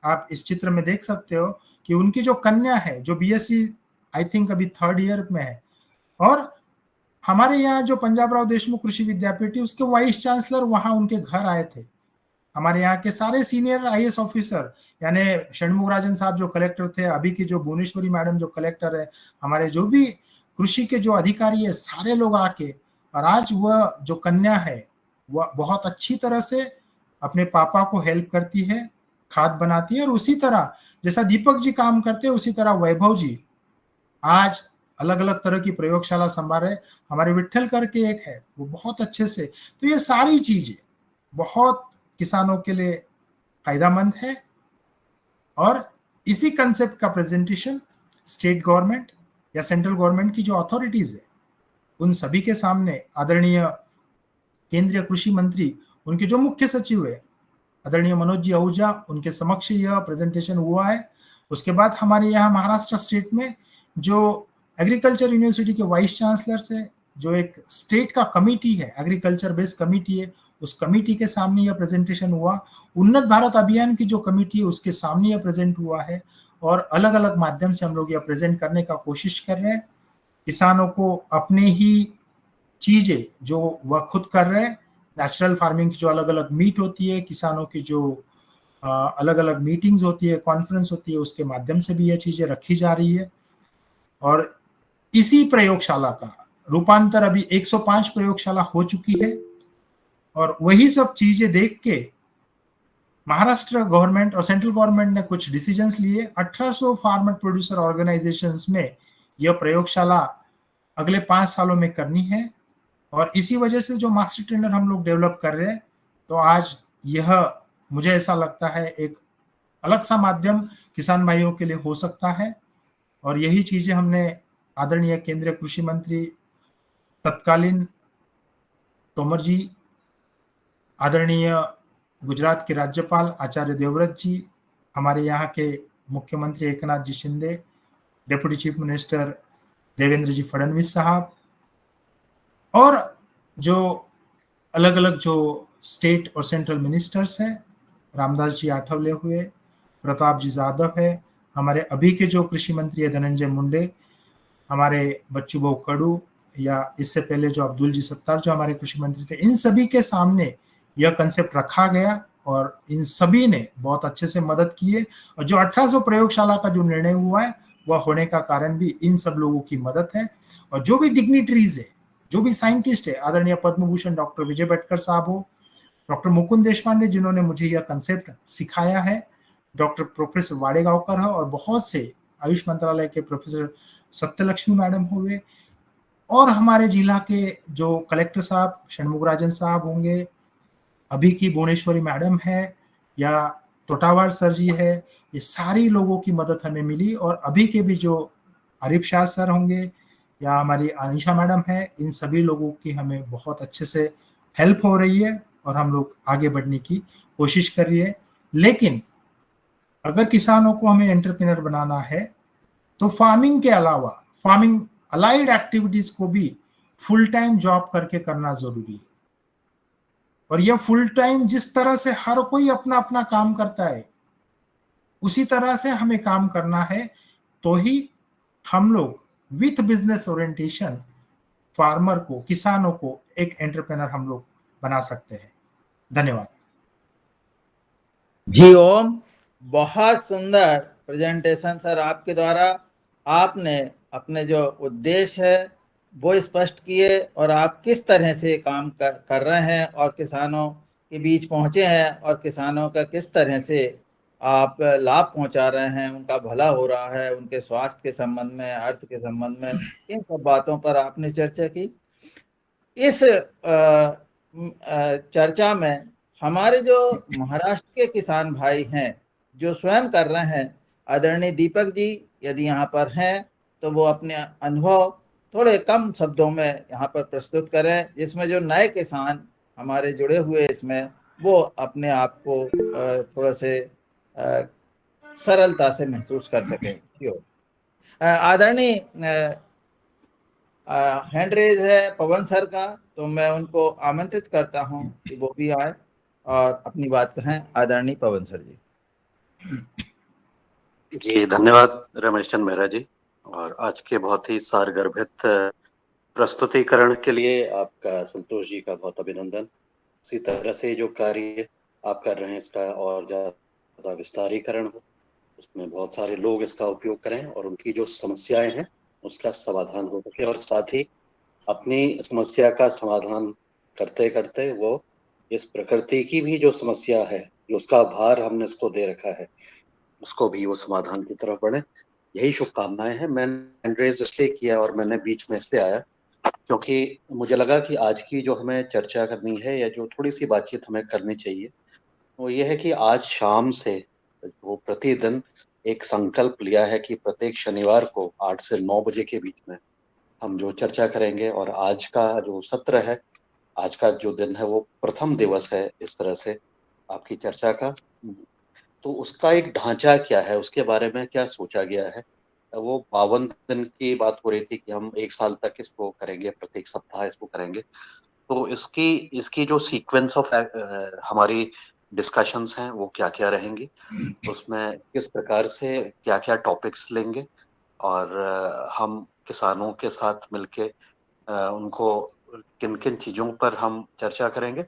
आप इस चित्र में देख सकते हो कि उनकी जो कन्या है, जो बीएससी आई थिंक अभी 3rd ईयर में है, और हमारे यहाँ जो पंजाबराव देशमुख कृषि विद्यापीठ, उसके वाइस चांसलर वहां उनके घर आए थे। हमारे यहाँ के सारे सीनियर आईएएस ऑफिसर, यानी षणमुख राजन साहब जो कलेक्टर थे, अभी की जो भुवनेश्वरी मैडम जो कलेक्टर है, हमारे जो भी कृषि के जो अधिकारी है, सारे लोग आके, और आज वह जो कन्या है वह बहुत अच्छी तरह से अपने पापा को हेल्प करती है, खाद बनाती है। और उसी तरह जैसा दीपक जी काम करते हैं, उसी तरह वैभव जी आज अलग अलग तरह की प्रयोगशाला संभाल रहे। हमारे विट्ठल करके एक है, वो बहुत अच्छे से। तो ये सारी चीजें बहुत किसानों के लिए फायदेमंद है। और इसी कंसेप्ट का प्रेजेंटेशन स्टेट गवर्नमेंट या सेंट्रल गवर्नमेंट की जो अथॉरिटीज है, उन सभी के सामने आदरणीय केंद्रीय कृषि मंत्री, उनके जो मुख्य सचिव है आदरणीय मनोज जी आहूजा, उनके समक्ष यह प्रेजेंटेशन हुआ है। उसके बाद हमारे यहाँ महाराष्ट्र स्टेट में जो एग्रीकल्चर यूनिवर्सिटी के वाइस चांसलर है, जो एक स्टेट का कमिटी है, एग्रीकल्चर बेस्ड कमिटी है, उस कमिटी के सामने यह प्रेजेंटेशन हुआ। उन्नत भारत अभियान की जो कमिटी है, उसके सामने यह प्रेजेंट हुआ है। और अलग अलग माध्यम से हम लोग यह प्रेजेंट करने का कोशिश कर रहे हैं। किसानों को अपने ही चीजें जो वह खुद कर रहे हैं, नेचुरल फार्मिंग की जो अलग अलग मीट होती है, किसानों की जो अलग अलग मीटिंग्स होती है, कॉन्फ्रेंस होती है, उसके माध्यम से भी यह चीजें रखी जा रही है। और इसी प्रयोगशाला का रूपांतर अभी 105 प्रयोगशाला हो चुकी है। और वही सब चीजें देख के महाराष्ट्र गवर्नमेंट और सेंट्रल गवर्नमेंट ने कुछ डिसीजंस लिए। 1800 फार्मर प्रोड्यूसर ऑर्गेनाइजेशंस में यह प्रयोगशाला अगले 5 सालों में करनी है, और इसी वजह से जो मास्टर ट्रेनर हम लोग डेवलप कर रहे हैं, तो आज यह मुझे ऐसा लगता है एक अलग सा माध्यम किसान भाइयों के लिए हो सकता है। और यही चीजें हमने आदरणीय केंद्रीय कृषि मंत्री तत्कालीन तोमर जी, आदरणीय गुजरात के राज्यपाल आचार्य देवव्रत जी, हमारे यहाँ के मुख्यमंत्री Eknath ji Shinde, deputy chief minister Devendra ji Fadnavis साहब, और जो अलग अलग जो स्टेट और सेंट्रल मिनिस्टर्स हैं, रामदास जी आठवले हुए, प्रताप जी यादव है, हमारे अभी के जो कृषि मंत्री है धनंजय मुंडे, हमारे बच्चू भाऊ कडू, या इससे पहले जो अब्दुल जी सत्तार जो हमारे कृषि मंत्री थे, इन सभी के सामने यह कंसेप्ट रखा गया और इन सभी ने बहुत अच्छे से मदद की है। और जो 1800 प्रयोगशाला का जो निर्णय हुआ है वह होने का कारण भी इन सब लोगों की मदद है। और जो भी डिग्निटरीज है, जो भी साइंटिस्ट है, आदरणीय पद्म भूषण डॉक्टर विजय भटकर साहब हो, डॉक्टर मुकुंद देशपांडे जिन्होंने मुझे यह कंसेप्ट सिखाया है, डॉक्टर प्रोफेसर वाडेगांवकर है, और बहुत से आयुष मंत्रालय के प्रोफेसर सत्यलक्ष्मी मैडम हुए, और हमारे जिला के जो कलेक्टर साहब षणमुगराजन साहब होंगे, अभी की भुवनेश्वरी मैडम है, या तोटावार सर जी है, ये सारी लोगों की मदद हमें मिली। और अभी के भी जो आरिफ शाह सर होंगे या हमारी अनिशा मैडम है, इन सभी लोगों की हमें बहुत अच्छे से हेल्प हो रही है और हम लोग आगे बढ़ने की कोशिश कर रही है। लेकिन अगर किसानों को हमें एंटरप्रेन्योर बनाना है तो फार्मिंग के अलावा फार्मिंग अलाइड एक्टिविटीज को भी फुल टाइम जॉब करके करना जरूरी है। और यह फुल टाइम जिस तरह से हर कोई अपना अपना काम करता है, उसी तरह से हमें काम करना है, तो ही हम लोग विथ बिजनेस ओरिएंटेशन फार्मर को, किसानों को एक एंटरप्रेन्योर हम लोग बना सकते हैं। धन्यवाद जी ओम, बहुत सुंदर प्रेजेंटेशन सर आपके द्वारा। आपने अपने जो उद्देश्य है वो स्पष्ट किए और आप किस तरह से काम कर रहे हैं और किसानों के बीच पहुंचे हैं और किसानों का किस तरह से आप लाभ पहुंचा रहे हैं, उनका भला हो रहा है, उनके स्वास्थ्य के संबंध में, अर्थ के संबंध में, इन सब बातों पर आपने चर्चा की। इस चर्चा में हमारे जो महाराष्ट्र के किसान भाई हैं जो स्वयं कर रहे हैं, आदरणीय दीपक जी यदि यहाँ पर हैं तो वो अपने अनुभव थोड़े कम शब्दों में यहाँ पर प्रस्तुत करें, जिसमें जो नए किसान हमारे जुड़े हुए इसमें वो अपने आप को थोड़ा से सरलता से महसूस कर सकें। आदरणीय हैंड रेज है पवन सर का, तो मैं उनको आमंत्रित करता हूं कि वो भी आए और अपनी बात कहें। आदरणीय पवन सर जी। जी धन्यवाद रमेश चंद्र मेहरा जी, और आज के बहुत ही सारगर्भित प्रस्तुतिकरण के लिए आपका, संतोष जी का बहुत अभिनंदन। इसी तरह से जो कार्य आप कर रहे हैं इसका और ज्यादा विस्तारीकरण हो, उसमें बहुत सारे लोग इसका उपयोग करें और उनकी जो समस्याएं हैं उसका समाधान हो सके, और साथ ही अपनी समस्या का समाधान करते करते वो इस प्रकृति की भी जो समस्या है, जो उसका भार हमने उसको दे रखा है, उसको भी वो समाधान की तरफ बढ़े। यही शुभकामनाएं हैं। मैंने एंड्रेज इसलिए किया और मैंने बीच में इसलिए आया क्योंकि मुझे लगा कि आज की जो हमें चर्चा करनी है या जो थोड़ी सी बातचीत हमें करनी चाहिए वो ये है कि आज शाम से वो प्रतिदिन एक संकल्प लिया है कि प्रत्येक शनिवार को 8 से 9 बजे के बीच में हम जो चर्चा करेंगे, और आज का जो सत्र है, आज का जो दिन है वो प्रथम दिवस है इस तरह से आपकी चर्चा का। तो उसका एक ढांचा क्या है, उसके बारे में क्या सोचा गया है, वो 52 दिन की बात हो रही थी कि हम 1 साल तक इसको करेंगे, प्रत्येक सप्ताह इसको करेंगे। तो इसकी इसकी जो सीक्वेंस ऑफ हमारी डिस्कशंस हैं वो क्या क्या रहेंगी, उसमें किस प्रकार से क्या क्या टॉपिक्स लेंगे, और हम किसानों के साथ मिलके उनको किन किन चीजों पर हम चर्चा करेंगे,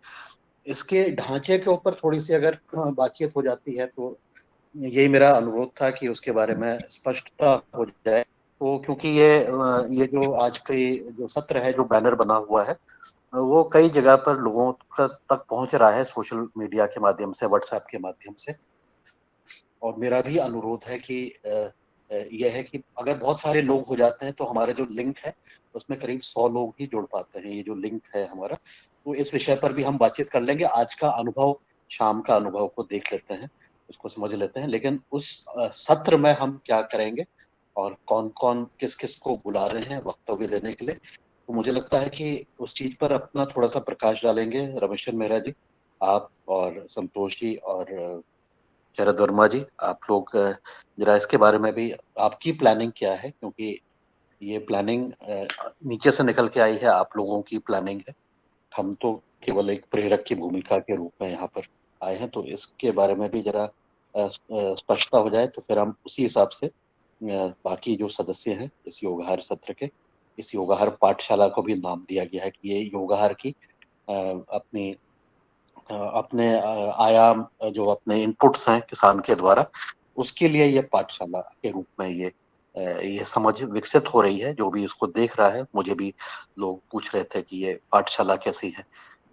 इसके ढांचे के ऊपर थोड़ी सी अगर बातचीत हो जाती है तो यही मेरा अनुरोध था कि उसके बारे में स्पष्टता हो जाए तो क्योंकि ये जो आज की जो सत्र है, जो बैनर बना हुआ है, वो कई जगह पर लोगों तक पहुंच रहा है, सोशल मीडिया के माध्यम से, व्हाट्सएप के माध्यम से। और मेरा भी अनुरोध है कि यह है कि अगर बहुत सारे लोग हो जाते हैं तो हमारे जो लिंक है उसमें करीब 100 लोग ही जुड़ पाते हैं, ये जो लिंक है हमारा। तो इस विषय पर भी हम बातचीत कर लेंगे। आज का अनुभव, शाम का अनुभव को देख लेते हैं, उसको समझ लेते हैं, लेकिन उस सत्र में हम क्या करेंगे और कौन कौन किस किस को बुला रहे हैं वक्तव्य देने के लिए, तो मुझे लगता है कि उस चीज पर अपना थोड़ा सा प्रकाश डालेंगे रमेशन मेहरा जी, आप और संतोष जी और शरद वर्मा जी। आप लोग जरा इसके बारे में भी, आपकी प्लानिंग क्या है, क्योंकि ये प्लानिंग नीचे से निकल के आई है, आप लोगों की प्लानिंग है। हम तो केवल एक प्रेरक की भूमिका के रूप में यहाँ पर आए हैं। तो इसके बारे में भी जरा स्पष्टता हो जाए, तो फिर हम उसी हिसाब से बाकी जो सदस्य हैं इस योगाहार सत्र के, इस योगाहार पाठशाला को भी नाम दिया गया है कि ये योगाहार की अपनी अपने आयाम, जो अपने इनपुट्स हैं किसान के द्वारा, उसके लिए ये पाठशाला के रूप में ये समझ विकसित हो रही है। जो भी इसको देख रहा है, मुझे भी लोग पूछ रहे थे कि ये पाठशाला कैसी है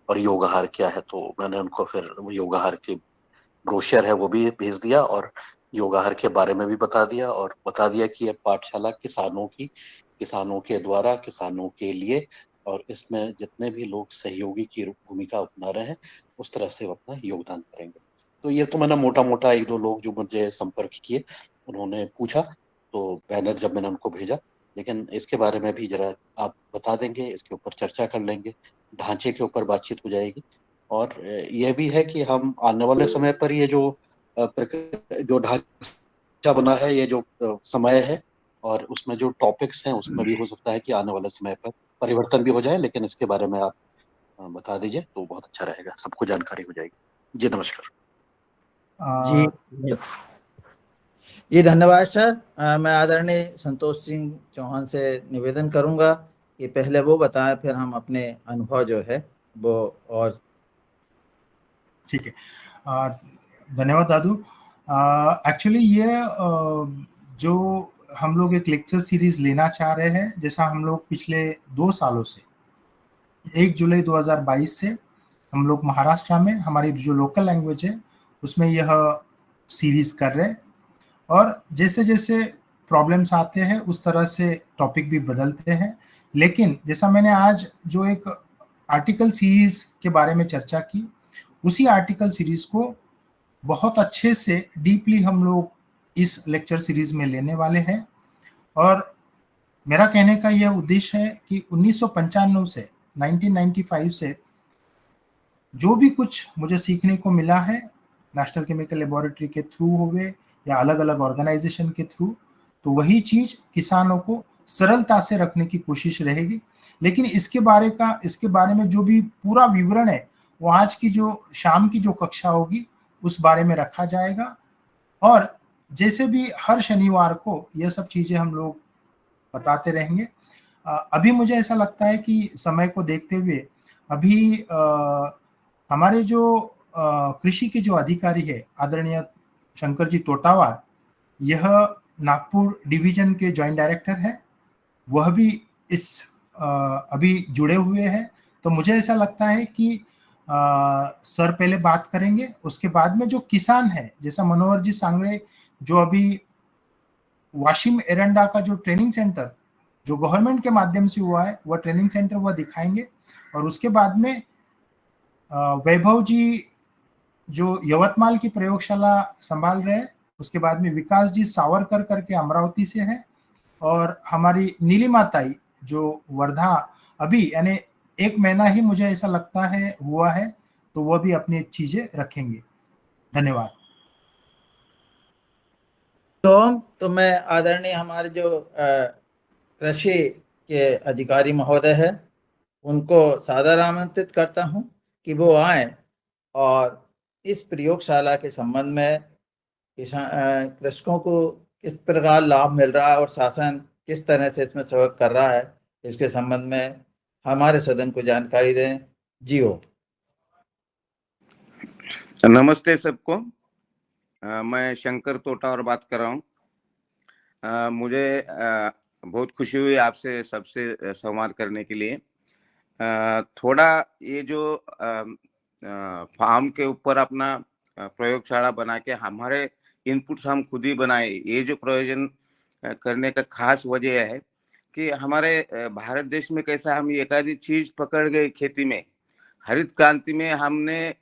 और योगाहार क्या है, तो मैंने उनको फिर योगाहार की ब्रोशर है वो भी भेज दिया और योगाहार के बारे में भी बता दिया, और बता दिया कि ये पाठशाला किसानों के द्वारा, किसानों के लिए, और इसमें जितने भी लोग सहयोगी की भूमिका अपना रहे हैं उस तरह से वो अपना योगदान करेंगे। तो ये तो मैंने मोटा मोटा एक दो लोग जो मुझे संपर्क किए उन्होंने पूछा, तो बैनर जब मैंने उनको भेजा, लेकिन इसके बारे में भी जरा आप बता देंगे, इसके ऊपर चर्चा कर लेंगे, ढांचे के ऊपर बातचीत हो जाएगी। और यह भी है कि हम आने वाले समय पर ये जो ढांचा बना है, ये जो समय है और उसमें जो टॉपिक्स हैं, उसमें भी हो सकता है कि आने वाले समय पर परिवर्तन भी हो जाए, लेकिन इसके बारे में आप बता दीजिए तो बहुत अच्छा रहेगा, सबको जानकारी हो जाएगी। जी नमस्कार। जी जी धन्यवाद सर। मैं आदरणीय संतोष सिंह चौहान से निवेदन करूंगा कि पहले वो बताएं, फिर हम अपने अनुभव जो है वो। और ठीक है, धन्यवाद दादू। एक्चुअली ये जो हम लोग एक लेक्चर सीरीज लेना चाह रहे हैं, जैसा हम लोग पिछले 2 सालों से 1 जुलाई 2022 से हम लोग महाराष्ट्र में हमारी जो लोकल लैंग्वेज है उसमें यह सीरीज कर रहे हैं, और जैसे जैसे प्रॉब्लम्स आते हैं उस तरह से टॉपिक भी बदलते हैं। लेकिन जैसा मैंने आज जो एक आर्टिकल सीरीज के बारे में चर्चा की, उसी आर्टिकल सीरीज को बहुत अच्छे से डीपली हम लोग इस लेक्चर सीरीज में लेने वाले हैं। और मेरा कहने का यह उद्देश्य है कि 1995 से 1995 से जो भी कुछ मुझे सीखने को मिला है, नेशनल केमिकल लेबोरेटरी के थ्रू हुए या अलग अलग ऑर्गेनाइजेशन के थ्रू, तो वही चीज किसानों को सरलता से रखने की कोशिश रहेगी। लेकिन इसके बारे में जो भी पूरा विवरण है वो आज की जो शाम की जो कक्षा होगी उस बारे में रखा जाएगा। और जैसे भी हर शनिवार को यह सब चीजें हम लोग बताते रहेंगे। अभी मुझे ऐसा लगता है कि समय को देखते हुए अभी हमारे जो कृषि के जो अधिकारी है आदरणीय शंकर जी तोटावार, यह नागपुर डिवीजन के जॉइंट डायरेक्टर है, वह भी इस अभी जुड़े हुए हैं। तो मुझे ऐसा लगता है कि सर पहले बात करेंगे, उसके बाद में जो किसान है, जैसा मनोहर जी सांगड़े जो अभी वाशिम एरंडा का जो ट्रेनिंग सेंटर जो गवर्नमेंट के माध्यम से हुआ है, वह ट्रेनिंग सेंटर वह दिखाएंगे। और उसके बाद में वैभव जी जो यवतमाल की प्रयोगशाला संभाल रहे हैं, उसके बाद में विकास जी सावरकर करके अमरावती से हैं, और हमारी नीलिमा ताई जो वर्धा अभी यानी 1 महीना ही मुझे ऐसा लगता है हुआ है, तो वह भी अपनी चीजें रखेंगे। धन्यवाद। तो मैं आदरणीय हमारे जो कृषि के अधिकारी महोदय है उनको सादर आमंत्रित करता हूं कि वो आए और इस प्रयोगशाला के संबंध में कृषकों को किस प्रकार लाभ मिल रहा है और शासन किस तरह से इसमें सहयोग कर रहा है, इसके संबंध में हमारे सदन को जानकारी दें। जी हो। नमस्ते सबको। मैं शंकर तोटावर बात कर रहा हूँ। मुझे बहुत खुशी हुई आपसे सबसे संवाद करने के लिए। थोड़ा ये जो फार्म के ऊपर अपना प्रयोगशाला बना के हमारे इनपुट्स हम खुद ही बनाए, ये जो प्रयोजन करने का खास वजह है कि हमारे भारत देश में कैसा हम एक आधी चीज पकड़ गए खेती में। हरित क्रांति में हमने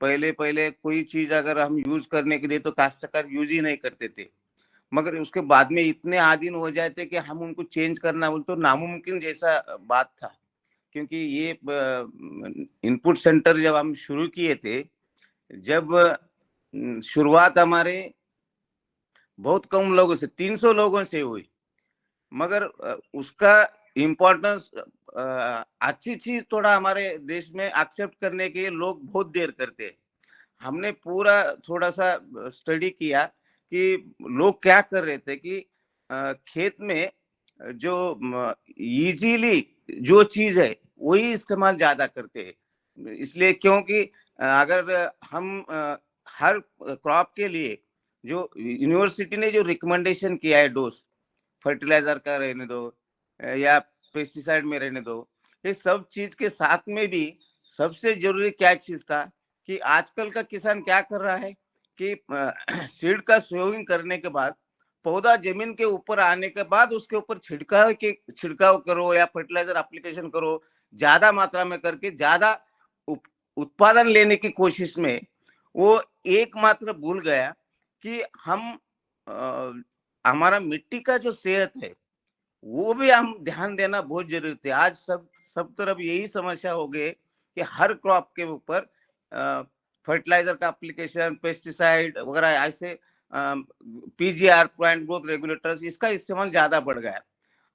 पहले पहले कोई चीज अगर हम यूज करने के लिए तो काश्तकार यूज ही नहीं करते थे, मगर उसके बाद में इतने आदीन हो जाते कि हम उनको चेंज करना बोल तो नामुमकिन जैसा बात था। क्योंकि ये इनपुट सेंटर जब हम शुरू किए थे, जब शुरुआत हमारे बहुत कम लोगों से 300 लोगों से हुई, मगर उसका इम्पोर्टेंस अच्छी चीज थोड़ा हमारे देश में एक्सेप्ट करने के लिए लोग बहुत देर करते हैं। हमने पूरा थोड़ा सा स्टडी किया कि लोग क्या कर रहे थे कि खेत में जो इजीली जो चीज है वही इस्तेमाल ज्यादा करते हैं। इसलिए क्योंकि अगर हम हर क्रॉप के लिए जो यूनिवर्सिटी ने जो रिकमेंडेशन किया है डोज, फर्टिलाइजर का रहने दो या पेस्टिसाइड में रहने दो, ये सब चीज के साथ में भी सबसे जरूरी क्या चीज था कि आजकल का किसान क्या कर रहा है कि सीड का सोइंग करने के बाद पौधा जमीन के ऊपर आने के बाद उसके ऊपर छिड़काव करो या फर्टिलाइजर एप्लीकेशन करो, ज्यादा मात्रा में करके ज्यादा उत्पादन लेने की कोशिश में वो एकमात्र भूल गया कि हम हमारा मिट्टी का जो सेहत है वो भी हम ध्यान देना बहुत जरूरी थे। आज सब तरफ यही समस्या हो गई कि हर क्रॉप के ऊपर फर्टिलाइजर का एप्लीकेशन, पेस्टिसाइड वगैरह, ऐसे पीजीआर, प्लांट ग्रोथ रेगुलेटर्स, इसका इस्तेमाल ज्यादा बढ़ गया।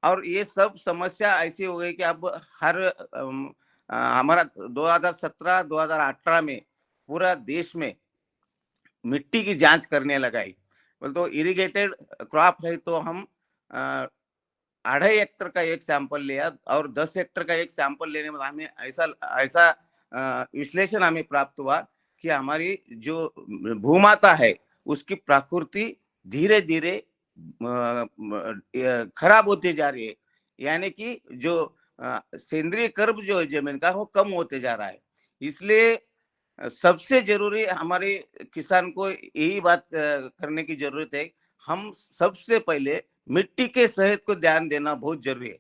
और ये सब समस्या ऐसी हो गई कि अब हर हमारा 2017-2018 में पूरा देश में मिट्टी की जांच करने लगाई। बोल तो इरिगेटेड क्रॉप है तो हम 2.5 हेक्टर का एक सैंपल लिया और 10 हेक्टर का एक सैंपल लेने में हमें ऐसा विश्लेषण हमें प्राप्त हुआ कि हमारी जो भूमाता है उसकी प्रकृति धीरे धीरे खराब होती जा रही है, यानी कि जो सेंद्रीय कर्ब जो है जमीन का वो कम होते जा रहा है। इसलिए सबसे जरूरी हमारे किसान को यही बात करने की जरूरत है, हम सबसे पहले मिट्टी के सेहत को ध्यान देना बहुत जरूरी है।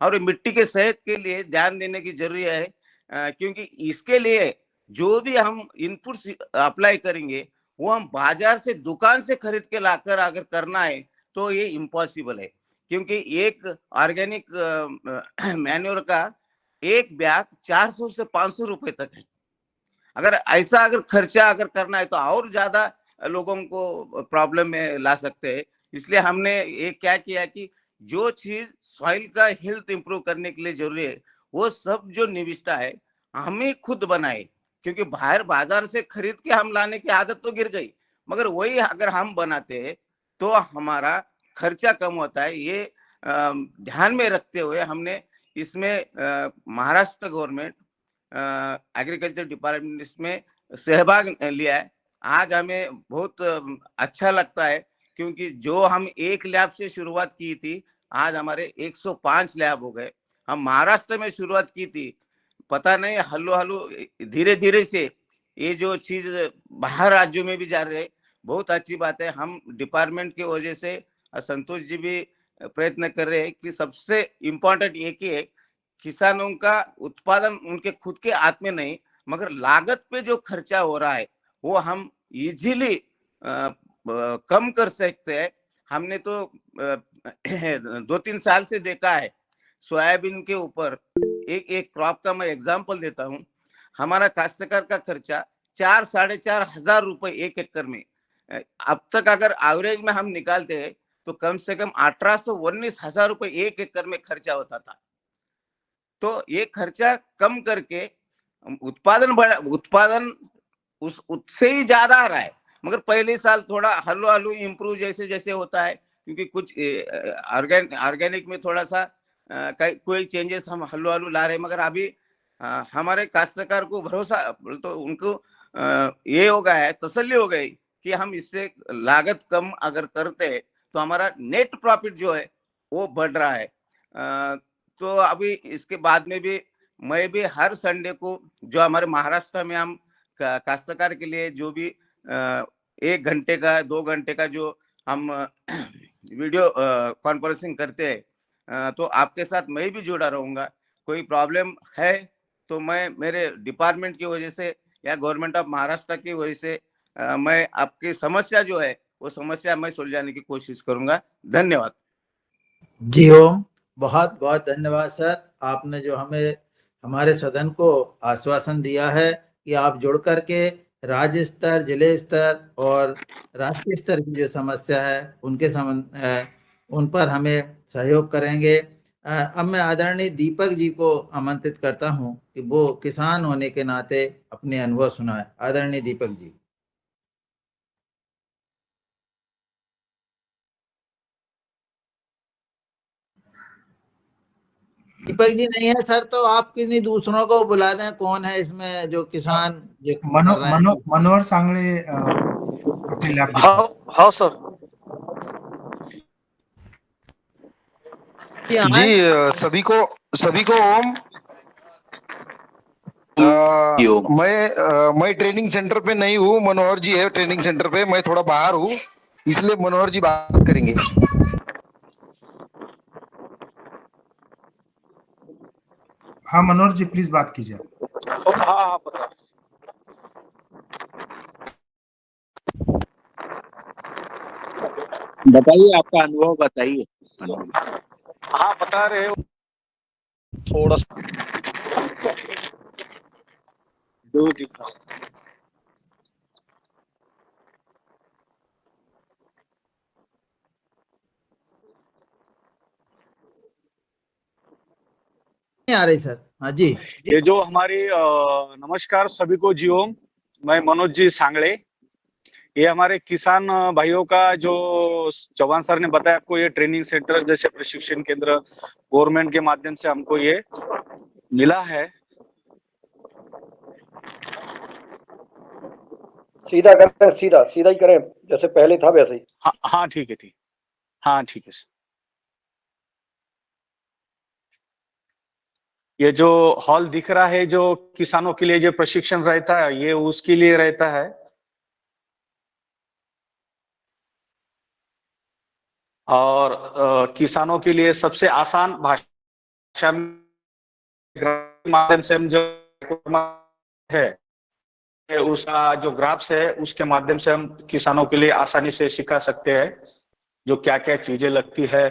और मिट्टी के सेहत के लिए ध्यान देने की जरूरी है क्योंकि इसके लिए जो भी हम इनपुट्स अप्लाई करेंगे वो हम बाजार से, दुकान से खरीद के लाकर अगर करना है तो ये इम्पॉसिबल है। क्योंकि एक ऑर्गेनिक मैन्योर का एक बैग 400 से 500 रुपए तक है। अगर खर्चा अगर करना है तो और ज्यादा लोगों को प्रॉब्लम में ला सकते हैं। इसलिए हमने ये क्या किया कि जो चीज सॉइल का हेल्थ इंप्रूव करने के लिए जरूरी है वो सब जो निविष्ठा है हम ही खुद बनाए। क्योंकि बाजार से खरीद के हम लाने की आदत तो गिर गई, मगर वही अगर हम बनाते हैं तो हमारा खर्चा कम होता है। ये ध्यान में रखते हुए हमने इसमें महाराष्ट्र गवर्नमेंट एग्रीकल्चर डिपार्टमेंट इसमें सहभाग लिया है। आज हमें बहुत अच्छा लगता है क्योंकि जो हम एक लैब से शुरुआत की थी आज हमारे 105 लैब हो गए। हम महाराष्ट्र में शुरुआत की थी, पता नहीं हल्लो हल्लो धीरे धीरे से ये जो चीज बाहर राज्यों में भी जा रहे, बहुत अच्छी बात है। हम डिपार्टमेंट की वजह से संतोष जी भी प्रयत्न कर रहे हैं कि सबसे इम्पोर्टेंट एक ही है, किसानों का उत्पादन उनके खुद के हाथ में नहीं, मगर लागत पे जो खर्चा हो रहा है वो हम इजीली कम कर सकते हैं। हमने तो 2-3 साल से देखा है सोयाबीन के ऊपर, एक क्रॉप का मैं एग्जांपल देता हूँ, हमारा काश्तकार का खर्चा 4-4.5 हजार रुपए एक एकड़ में। अब तक अगर एवरेज में हम निकालते हैं तो कम से कम 18-19 हजार रुपए एक एकड़ में खर्चा होता था। तो ये खर्चा कम करके उत्पादन उससे ही ज्यादा आ रहा है। मगर पहले साल थोड़ा हल्लो हल्लो इम्प्रूव जैसे जैसे होता है, क्योंकि कुछ ऑर्गेनिक में थोड़ा सा कोई चेंजेस हम हल्लो हल्लो ला रहे हैं। मगर अभी हमारे काश्तकार को भरोसा, तो उनको ये हो गया है, तसल्ली हो गई कि हम इससे लागत कम अगर करते हैं तो हमारा नेट प्रॉफिट जो है वो बढ़ रहा है। तो अभी इसके बाद में भी मैं भी हर संडे को जो हमारे महाराष्ट्र में हम काश्तकार के लिए जो भी 1 घंटे का 2 घंटे का जो हम वीडियो कॉन्फ्रेंसिंग करते हैं, तो आपके साथ मैं भी जुड़ा रहूंगा। कोई प्रॉब्लम है तो मैं मेरे डिपार्टमेंट की वजह से या गवर्नमेंट ऑफ महाराष्ट्र की वजह से मैं आपकी समस्या जो है वो समस्या मैं सुलझाने की कोशिश करूंगा। धन्यवाद। जी ओम, बहुत बहुत धन्यवाद सर। आपने जो हमें हमारे सदन को आश्वासन दिया है कि आप जुड़ करके राज्य स्तर, जिले स्तर और राष्ट्रीय स्तर की जो समस्या है उनके उन पर हमें सहयोग करेंगे। अब मैं आदरणीय दीपक जी को आमंत्रित करता हूं कि वो किसान होने के नाते अपने अनुभव सुनाए। आदरणीय दीपक जी। दीपक जी नहीं है सर, तो आप किन्हीं दूसरों को बुला दें। कौन है इसमें जो किसान जो कर रहे हैं? मनोहर सांगळे अपने लैब हाँ हाँ सर जी। सभी को ओम। मैं ट्रेनिंग सेंटर पे नहीं हूँ, मनोहर जी है ट्रेनिंग सेंटर पे, मैं थोड़ा बाहर हूँ, इसलिए मनोहर जी बात करेंगे। हाँ मनोहर जी प्लीज बात कीजिए। हाँ पता बताइए, आपका अनुभव बताइए। हाँ बता रहे हो थोड़ा सा दो दिखा। नहीं आ रही सर। हाँ जी। ये जो हमारी नमस्कार सभी को जी ओम। मैं मनोज जी सांगळे। ये हमारे किसान भाइयों का जो चौहान सर ने बताया आपको, ये ट्रेनिंग सेंटर जैसे प्रशिक्षण केंद्र गवर्नमेंट के माध्यम से हमको ये मिला है। सीधा करें, सीधा ही करें जैसे पहले था वैसे ही। हाँ ठीक है, ठीक। हाँ ठीक है सर। ये जो हॉल दिख रहा है जो किसानों के लिए जो प्रशिक्षण रहता है, ये उसके लिए रहता है। और किसानों के लिए सबसे आसान भाषा माध्यम से हम जो है उसका जो ग्राफ्स है उसके माध्यम से हम किसानों के लिए आसानी से सिखा सकते हैं जो क्या क्या चीजें लगती है,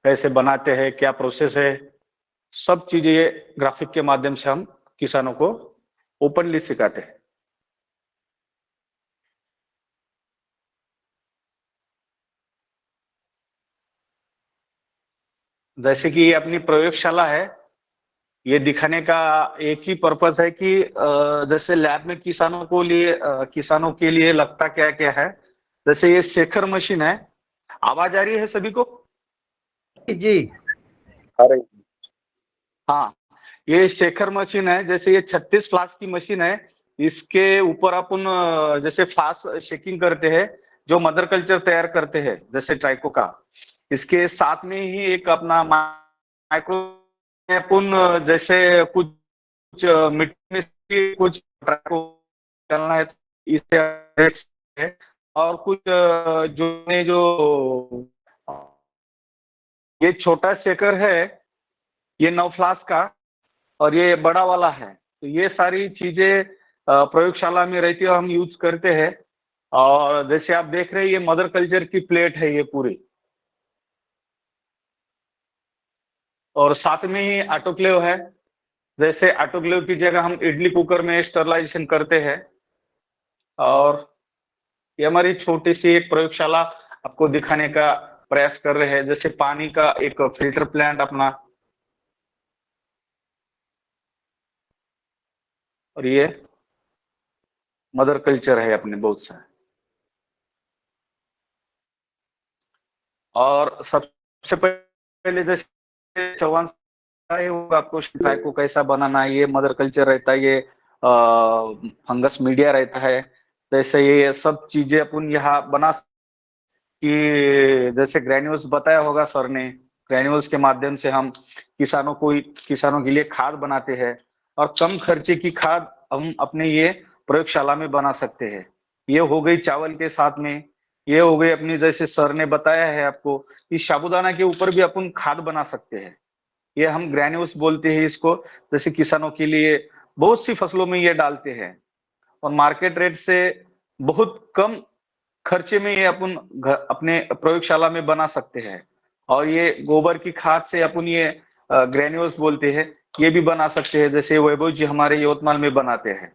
कैसे बनाते हैं, क्या प्रोसेस है, सब चीजें ये ग्राफिक के माध्यम से हम किसानों को ओपनली सिखाते हैं। जैसे कि ये अपनी प्रयोगशाला है, ये दिखाने का एक ही पर्पस है कि जैसे लैब में किसानों के लिए लगता क्या क्या है। जैसे ये शेखर मशीन है, आवाज आ रही है सभी को? जी अरे हाँ, ये शेखर मशीन है। जैसे ये 36 फ्लास्क की मशीन है, इसके ऊपर अपन जैसे फास्ट शेकिंग करते हैं, जो मदर कल्चर तैयार करते हैं जैसे ट्राइको का, इसके साथ में ही एक अपना माइक्रो अपन जैसे कुछ मिट्टी में कुछ ट्राइको चलना है तो इससे, और कुछ ये छोटा शेकर है, ये 9 फ्लास्क का, और ये बड़ा वाला है। तो ये सारी चीजें प्रयोगशाला में रहती है, हम यूज करते हैं। और जैसे आप देख रहे हैं, ये मदर कल्चर की प्लेट है ये पूरी, और साथ में ही ऑटोक्लेव है। जैसे ऑटोक्लेव की जगह हम इडली कुकर में स्टरलाइजेशन करते हैं। और ये हमारी छोटी सी एक प्रयोगशाला आपको दिखाने का प्रयास कर रहे हैं। जैसे पानी का एक फिल्टर प्लांट अपना, और ये मदर कल्चर है अपने बहुत सारे। और सबसे पहले जैसे चौहान होगा आपको ट्राई को कैसा बनाना है, ये मदर कल्चर रहता है, ये फंगस मीडिया रहता है। जैसे ये सब चीजें अपन यहाँ बना कि जैसे ग्रेन्यूल्स बताया होगा सर ने, ग्रैन्यूल्स के माध्यम से हम किसानों के लिए खाद बनाते हैं और कम खर्चे की खाद हम अपने ये प्रयोगशाला में बना सकते हैं। ये हो गई चावल के साथ में, ये हो गई अपनी, जैसे सर ने बताया है आपको कि साबूदाना के ऊपर भी अपन खाद बना सकते हैं। ये हम ग्रैन्यूल्स बोलते हैं इसको, जैसे किसानों के लिए बहुत सी फसलों में ये डालते हैं और मार्केट रेट से बहुत कम खर्चे में ये अपन अपने प्रयोगशाला में बना सकते हैं। और ये गोबर की खाद से अपन ये ग्रैन्यूल्स बोलते हैं, ये भी बना सकते हैं, जैसे वैभव जी हमारे यवतमाल में बनाते हैं।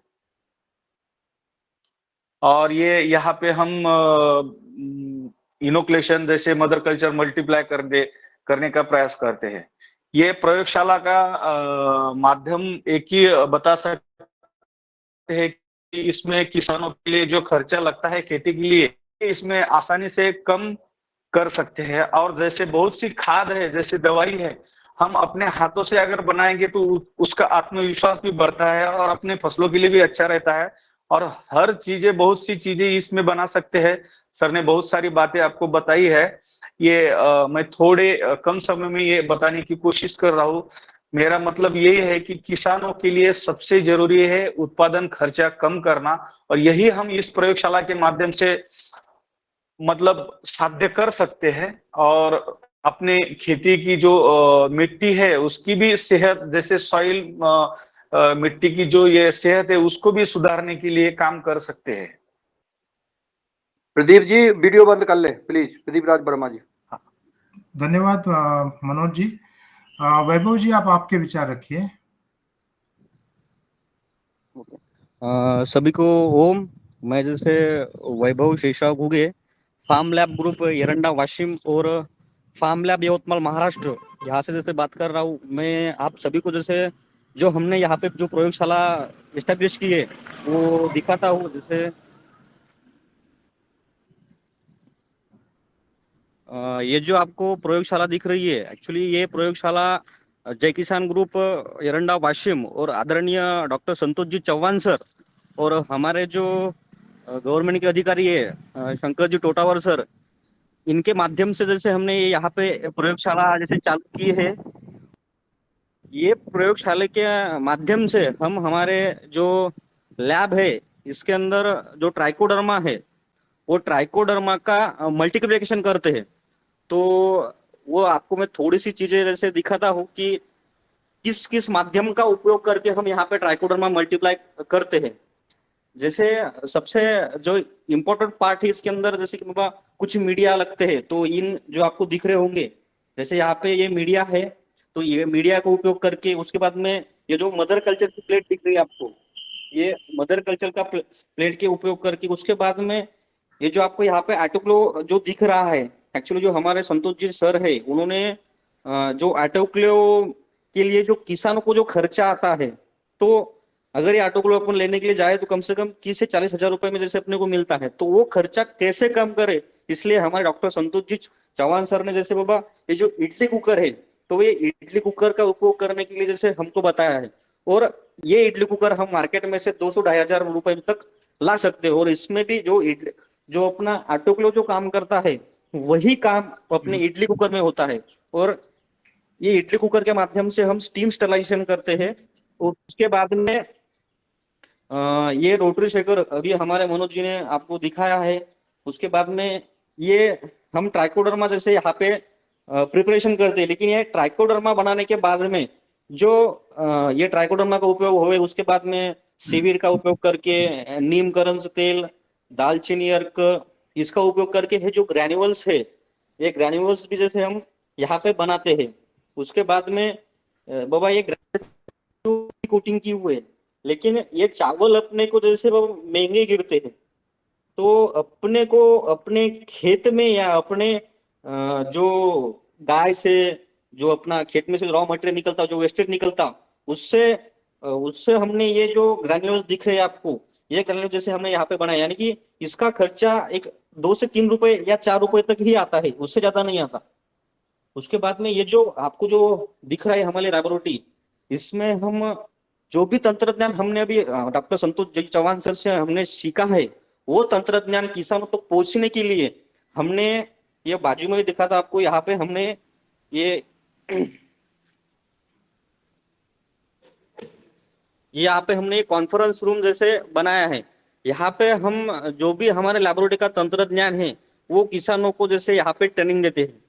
और ये यहाँ पे हम इनोकुलेशन जैसे मदर कल्चर मल्टीप्लाई करने का प्रयास करते हैं। ये प्रयोगशाला का माध्यम एक ही बता सकते हैं कि इसमें किसानों के लिए जो खर्चा लगता है खेती के लिए, इसमें आसानी से कम कर सकते हैं। और जैसे बहुत सी खाद है, जैसे दवाई है, हम अपने हाथों से अगर बनाएंगे तो उसका आत्मविश्वास भी बढ़ता है और अपने फसलों के लिए भी अच्छा रहता है। और हर चीजें, बहुत सी चीजें इसमें बना सकते हैं। सर ने बहुत सारी बातें आपको बताई है। ये मैं थोड़े कम समय में ये बताने की कोशिश कर रहा हूँ। मेरा मतलब यही है कि किसानों के लिए सबसे जरूरी है उत्पादन खर्चा कम करना, और यही हम इस प्रयोगशाला के माध्यम से मतलब साध्य कर सकते हैं। और अपने खेती की जो मिट्टी है उसकी भी सेहत, जैसे सॉइल मिट्टी की जो ये सेहत है उसको भी सुधारने के लिए काम कर सकते हैं। प्रदीप जी वीडियो बंद कर ले प्लीज, प्रदीप राज वर्मा जी। धन्यवाद मनोज जी। वैभव जी आप आपके विचार रखिए। सभी को ओम। मैं जैसे Vaibhav Sheshav Ghuge, farm lab group Eranda Washim और फार्म लैब यवतमाल महाराष्ट्र, यहाँ से जैसे बात कर रहा हूँ। मैं आप सभी को जैसे जो हमने यहाँ पे जो प्रयोगशाला एस्टेब्लिश की है वो दिखाता हूँ। जैसे ये जो आपको प्रयोगशाला दिख रही है, एक्चुअली ये प्रयोगशाला जय किसान ग्रुप एरंडा वाशिम और आदरणीय डॉक्टर संतोष जी चौहान सर और हमारे जो गवर्नमेंट के अधिकारी है शंकर जी टोटावर सर, इनके माध्यम से जैसे हमने यहाँ पे प्रयोगशाला जैसे चालू की है। ये प्रयोगशाला के माध्यम से हम हमारे जो लैब है इसके अंदर जो ट्राइकोडर्मा है वो ट्राइकोडर्मा का मल्टीप्लिकेशन करते हैं। तो वो आपको मैं थोड़ी सी चीजें जैसे दिखाता हूँ कि किस किस माध्यम का उपयोग करके हम यहाँ पे ट्राइकोडर्मा मल्टीप्लाई करते हैं। जैसे सबसे जो इम्पोर्टेंट पार्ट है इसके अंदर, जैसे कि बाबा कुछ मीडिया लगते हैं, तो इन जो आपको दिख रहे होंगे, जैसे यहाँ पे ये मीडिया है, तो ये मीडिया का उपयोग करके उसके बाद में ये जो मदर कल्चर की प्लेट दिख रही है आपको, ये मदर कल्चर का प्लेट के उपयोग करके उसके बाद में ये जो आपको यहाँ पे ऑटोक्लेव जो दिख रहा है, एक्चुअली जो हमारे संतोष जी सर है उन्होंने जो ऑटोक्लेव के लिए जो किसानों को जो खर्चा आता है, तो अगर ये ऑटोक्लेव अपन लेने के लिए जाए तो कम से कम 30 से 40 हजार रुपए में जैसे अपने को मिलता है, तो वो खर्चा कैसे कम करे, इसलिए हमारे डॉक्टर संतोष जी चौहान सर ने जैसे बाबा ये जो इडली कुकर है, तो ये इडली कुकर का उपयोग करने के लिए जैसे हमको बताया है। और ये इडली कुकर हम मार्केट में से 200-2,500 हजार रुपए तक ला सकते हैं। और इसमें भी जो अपना ऑटोक्लेव जो काम करता है वही काम अपने इडली कुकर में होता है। और ये इडली कुकर के माध्यम से हम स्टीम स्टरलाइजेशन करते हैं। और उसके बाद में ये रोटरी शेकर अभी हमारे मनोज जी ने आपको दिखाया है। उसके बाद में ये हम ट्राइकोडर्मा जैसे यहाँ पे प्रिपरेशन करते हैं, लेकिन ये ट्राइकोडर्मा बनाने के बाद में जो ये ट्राइकोडर्मा का उपयोग हुए उसके बाद में सीवीड का उपयोग करके नीम करंज तेल, दालचीनी अर्क, इसका उपयोग करके है जो ग्रैन्यूल्स है, ये ग्रैन्यूल्स भी जैसे हम यहाँ पे बनाते हैं। उसके बाद में बाबा ये कोटिंग की हुई है, लेकिन ये चावल अपने को जैसे महंगे गिरते हैं, तो अपने को अपने खेत में या अपने जो गाय से जो अपना खेत में से रॉ मटेरियल निकलता, जो वेस्टेज निकलता, उससे हमने ये जो ग्रैन्यूल्स दिख रहे हैं आपको, ये ग्रैन्यूल्स जैसे हमने यहाँ पे बनाया, यानी कि इसका खर्चा एक 2 से 3 रुपए या 4 रुपए तक ही आता है, उससे ज्यादा नहीं आता। उसके बाद में ये जो आपको जो दिख रहा है हमारे लैबोरेटरी, इसमें हम जो भी तंत्रज्ञान हमने अभी डॉक्टर संतोष जी चौहान सर से हमने सीखा है, वो तंत्रज्ञान किसानों तक पहुंचने के लिए हमने ये बाजू में दिखा था आपको, यहाँ पे हमने ये यहाँ पे हमने कॉन्फ्रेंस रूम जैसे बनाया है। यहाँ पे हम जो भी हमारे लैबोरेटरी का तंत्रज्ञान है वो किसानों को जैसे यहाँ पे ट्रेनिंग देते हैं।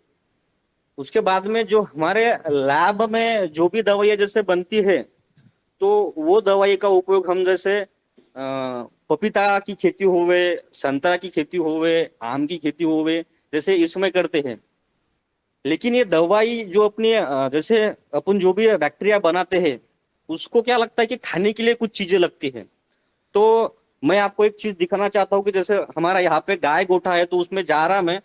उसके बाद में जो हमारे लैब में जो भी दवाइयाँ जैसे बनती है तो वो दवाई का उपयोग हम जैसे पपीता की खेती होवे, संतरा की खेती होवे, आम की खेती होवे, जैसे इसमें करते हैं। लेकिन ये दवाई जो अपनी जैसे अपन जो भी बैक्टीरिया बनाते हैं उसको क्या लगता है कि खाने के लिए कुछ चीजें लगती है। तो मैं आपको एक चीज दिखाना चाहता हूँ कि जैसे हमारा यहाँ पे गाय गोठा है तो उसमें जा रहा मैं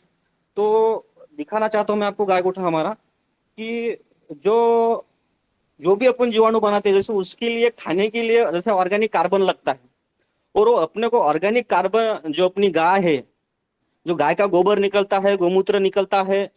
तो दिखाना चाहता हूँ मैं आपको गाय गोठा हमारा कि जो जो भी अपन जीवाणु बनाते हैं जैसे उसके लिए खाने के लिए जैसे ऑर्गेनिक कार्बन लगता है और वो अपने को ऑर्गेनिक कार्बन जो अपनी गाय है, जो गाय का गोबर निकलता है, गोमूत्र निकलता है,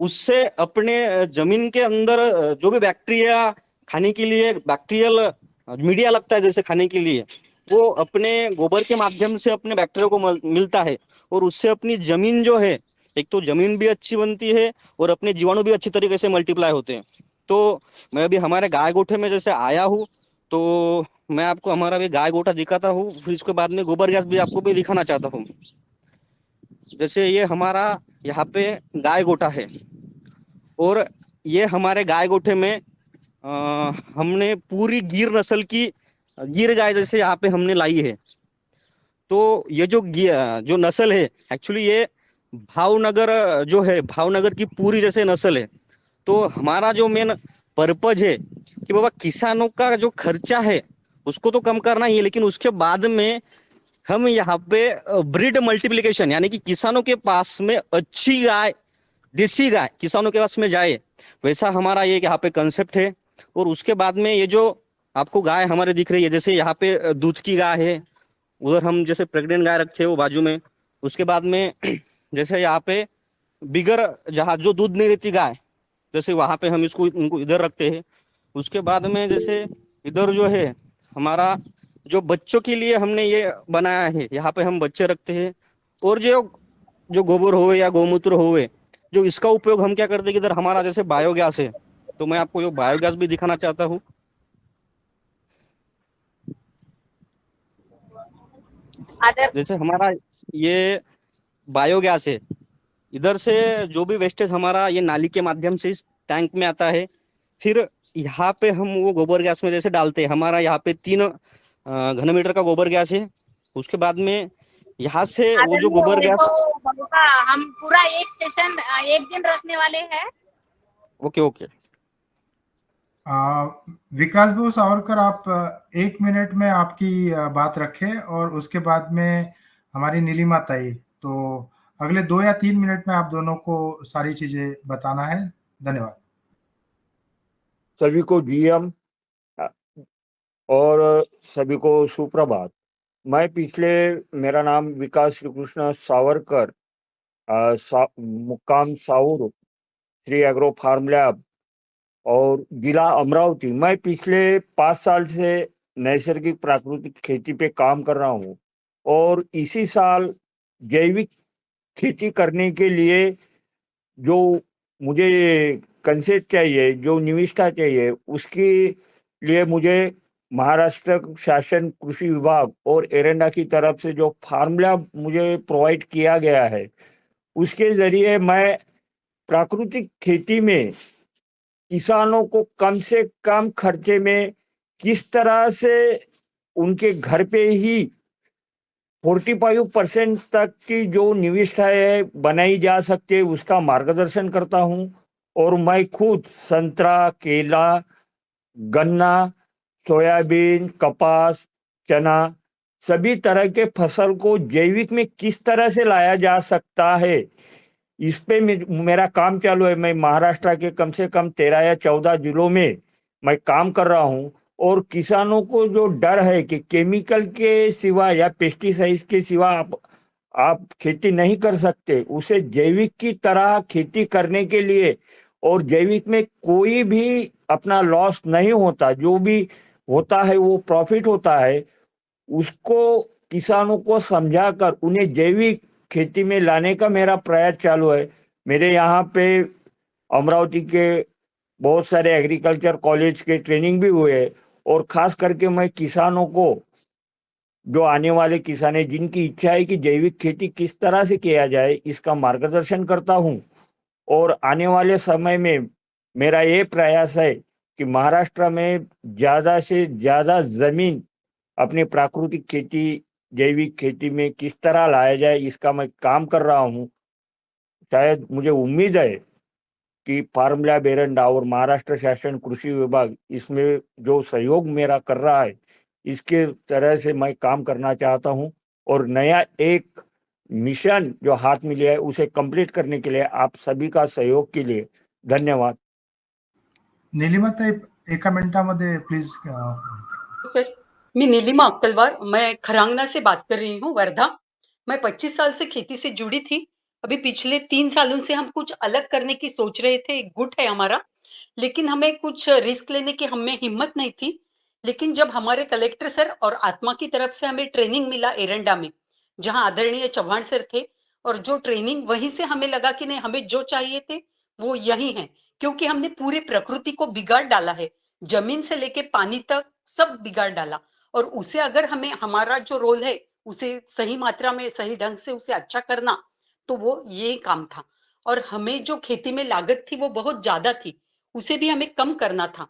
उससे अपने जमीन के अंदर जो भी बैक्टीरिया खाने के लिए बैक्टीरियल मीडिया लगता है जैसे खाने के लिए, वो अपने गोबर के माध्यम से अपने बैक्टीरिया को मिलता है और उससे अपनी जमीन जो है, एक तो जमीन भी अच्छी बनती है और अपने जीवाणु भी अच्छी तरीके से मल्टीप्लाई होते हैं। तो मैं अभी हमारे गाय गोठे में जैसे आया हूँ तो मैं आपको हमारा भी गाय गोठा दिखाता हूँ, फिर इसके बाद में गोबर गैस भी आपको भी दिखाना चाहता हूँ। जैसे ये हमारा यहाँ पे गाय गोठा है और ये हमारे गाय गोठे में हमने पूरी गिर नस्ल की गिर गाय जैसे यहाँ पे हमने लाई है। तो ये जो नस्ल है एक्चुअली ये भावनगर जो है, भावनगर की पूरी जैसे नस्ल है। तो हमारा जो मेन पर्पज है कि बाबा किसानों का जो खर्चा है उसको तो कम करना ही है, लेकिन उसके बाद में हम यहाँ पे ब्रीड मल्टीप्लिकेशन यानी कि किसानों के पास में अच्छी गाय, देसी गाय किसानों के पास में जाए, वैसा हमारा ये यहाँ पे कंसेप्ट है। और उसके बाद में ये जो आपको गाय हमारे दिख रही है, जैसे यहाँ पे दूध की गाय है, उधर हम जैसे प्रेग्नेंट गाय रखते हैं वो बाजू में। उसके बाद में जैसे यहाँ पे बिगर जहाँ जो दूध नहीं देती गाय, जैसे वहां पे हम इसको उनको इधर रखते हैं। उसके बाद में जैसे इधर जो है हमारा जो बच्चों के लिए हमने ये बनाया है, यहाँ पे हम बच्चे रखते हैं। और जो जो गोबर हो या गोमूत्र हो, जो इसका उपयोग हम क्या करते हैं कि इधर हमारा जैसे बायोगैस है, तो मैं आपको ये बायोगैस भी दिखाना चाहता हूँ। जैसे हमारा ये बायोगैस है, इधर से जो भी वेस्टेज हमारा ये नाली के माध्यम से इस टैंक में आता है, फिर यहाँ पे हम वो गोबर गैस में जैसे डालते हैं। हमारा यहाँ पे 3 घन मीटर का गोबर गैस है। उसके बाद में यहाँ से वो जो गोबर गैस, हम पूरा एक सेशन एक दिन रखने वाले हैं। Okay okay. विकास भाऊ सावरकर, आप 1 मिनट में आपकी बात रखें और उसके बाद में हमारी नीलिमा ताई, तो अगले 2 या 3 मिनट में आप दोनों को सारी चीजें बताना है। धन्यवाद। सभी को जीएम और सभी को सुप्रभात। मेरा नाम विकास श्री कृष्ण सावरकर, मुक्काम Saur, Shri agro farm lab और जिला अमरावती। मैं पिछले 5 साल से नैसर्गिक प्राकृतिक खेती पे काम कर रहा हूँ और इसी साल जैविक खेती करने के लिए जो मुझे कंसेप्ट चाहिए, जो निविष्ठा चाहिए, उसके लिए मुझे महाराष्ट्र शासन कृषि विभाग और एरेंडा की तरफ से जो फार्म लैब मुझे प्रोवाइड किया गया है, उसके जरिए मैं प्राकृतिक खेती में किसानों को कम से कम खर्चे में किस तरह से उनके घर पे ही 45% तक की जो निविष्ठाएं बनाई जा सकती है उसका मार्गदर्शन करता हूं। और मैं खुद संतरा, केला, गन्ना, सोयाबीन, कपास, चना, सभी तरह के फसल को जैविक में किस तरह से लाया जा सकता है, इस पे मेरा काम चालू है। मैं महाराष्ट्र के कम से कम 13 या 14 जिलों में मैं काम कर रहा हूं। और किसानों को जो डर है कि केमिकल के सिवा या पेस्टिसाइड्स के सिवा आप खेती नहीं कर सकते, उसे जैविक की तरह खेती करने के लिए, और जैविक में कोई भी अपना लॉस नहीं होता, जो भी होता है वो प्रॉफिट होता है, उसको किसानों को समझाकर उन्हें जैविक खेती में लाने का मेरा प्रयास चालू है। मेरे यहाँ पे अमरावती के बहुत सारे एग्रीकल्चर कॉलेज के ट्रेनिंग भी हुए, और खास करके मैं किसानों को, जो आने वाले किसान हैं जिनकी इच्छा है कि जैविक खेती किस तरह से किया जाए, इसका मार्गदर्शन करता हूं। और आने वाले समय में मेरा ये प्रयास है कि महाराष्ट्र में ज़्यादा से ज़्यादा ज़मीन अपनी प्राकृतिक खेती, जैविक खेती में किस तरह लाया जाए, इसका मैं काम कर रहा हूँ। शायद मुझे उम्मीद है कि फार्म लैब एरंडा और महाराष्ट्र शासन कृषि विभाग इसमें जो सहयोग मेरा कर रहा है, इसके तरह से मैं काम करना चाहता हूं। और नया एक मिशन जो हाथ में लिया है उसे कंप्लीट करने के लिए आप सभी का सहयोग के लिए धन्यवाद। नीलिमाताई, एका मिनिटामध्ये प्लीज. सर, मी नीलिमा अक्कलवार, मैं खरांगना से बात कर रही हूँ, वर्धा। मैं 25 साल से खेती से जुड़ी थी। अभी पिछले 3 सालों से हम कुछ अलग करने की सोच रहे थे, एक गुट है हमारा, लेकिन हमें कुछ रिस्क लेने की हमें हिम्मत नहीं थी। लेकिन जब हमारे कलेक्टर सर और आत्मा की तरफ से हमें ट्रेनिंग मिला एरंडा में, जहाँ आदरणीय चौहान सर थे, और जो ट्रेनिंग वहीं से हमें लगा कि नहीं, हमें जो चाहिए थे वो यही है, क्योंकि हमने पूरी प्रकृति को बिगाड़ डाला है, जमीन से लेके पानी तक सब बिगाड़ डाला। और उसे अगर हमें, हमारा जो रोल है उसे सही मात्रा में, सही ढंग से उसे अच्छा करना, तो वो ये काम था। और हमें जो खेती में लागत थी वो बहुत ज्यादा थी, उसे भी हमें कम करना था।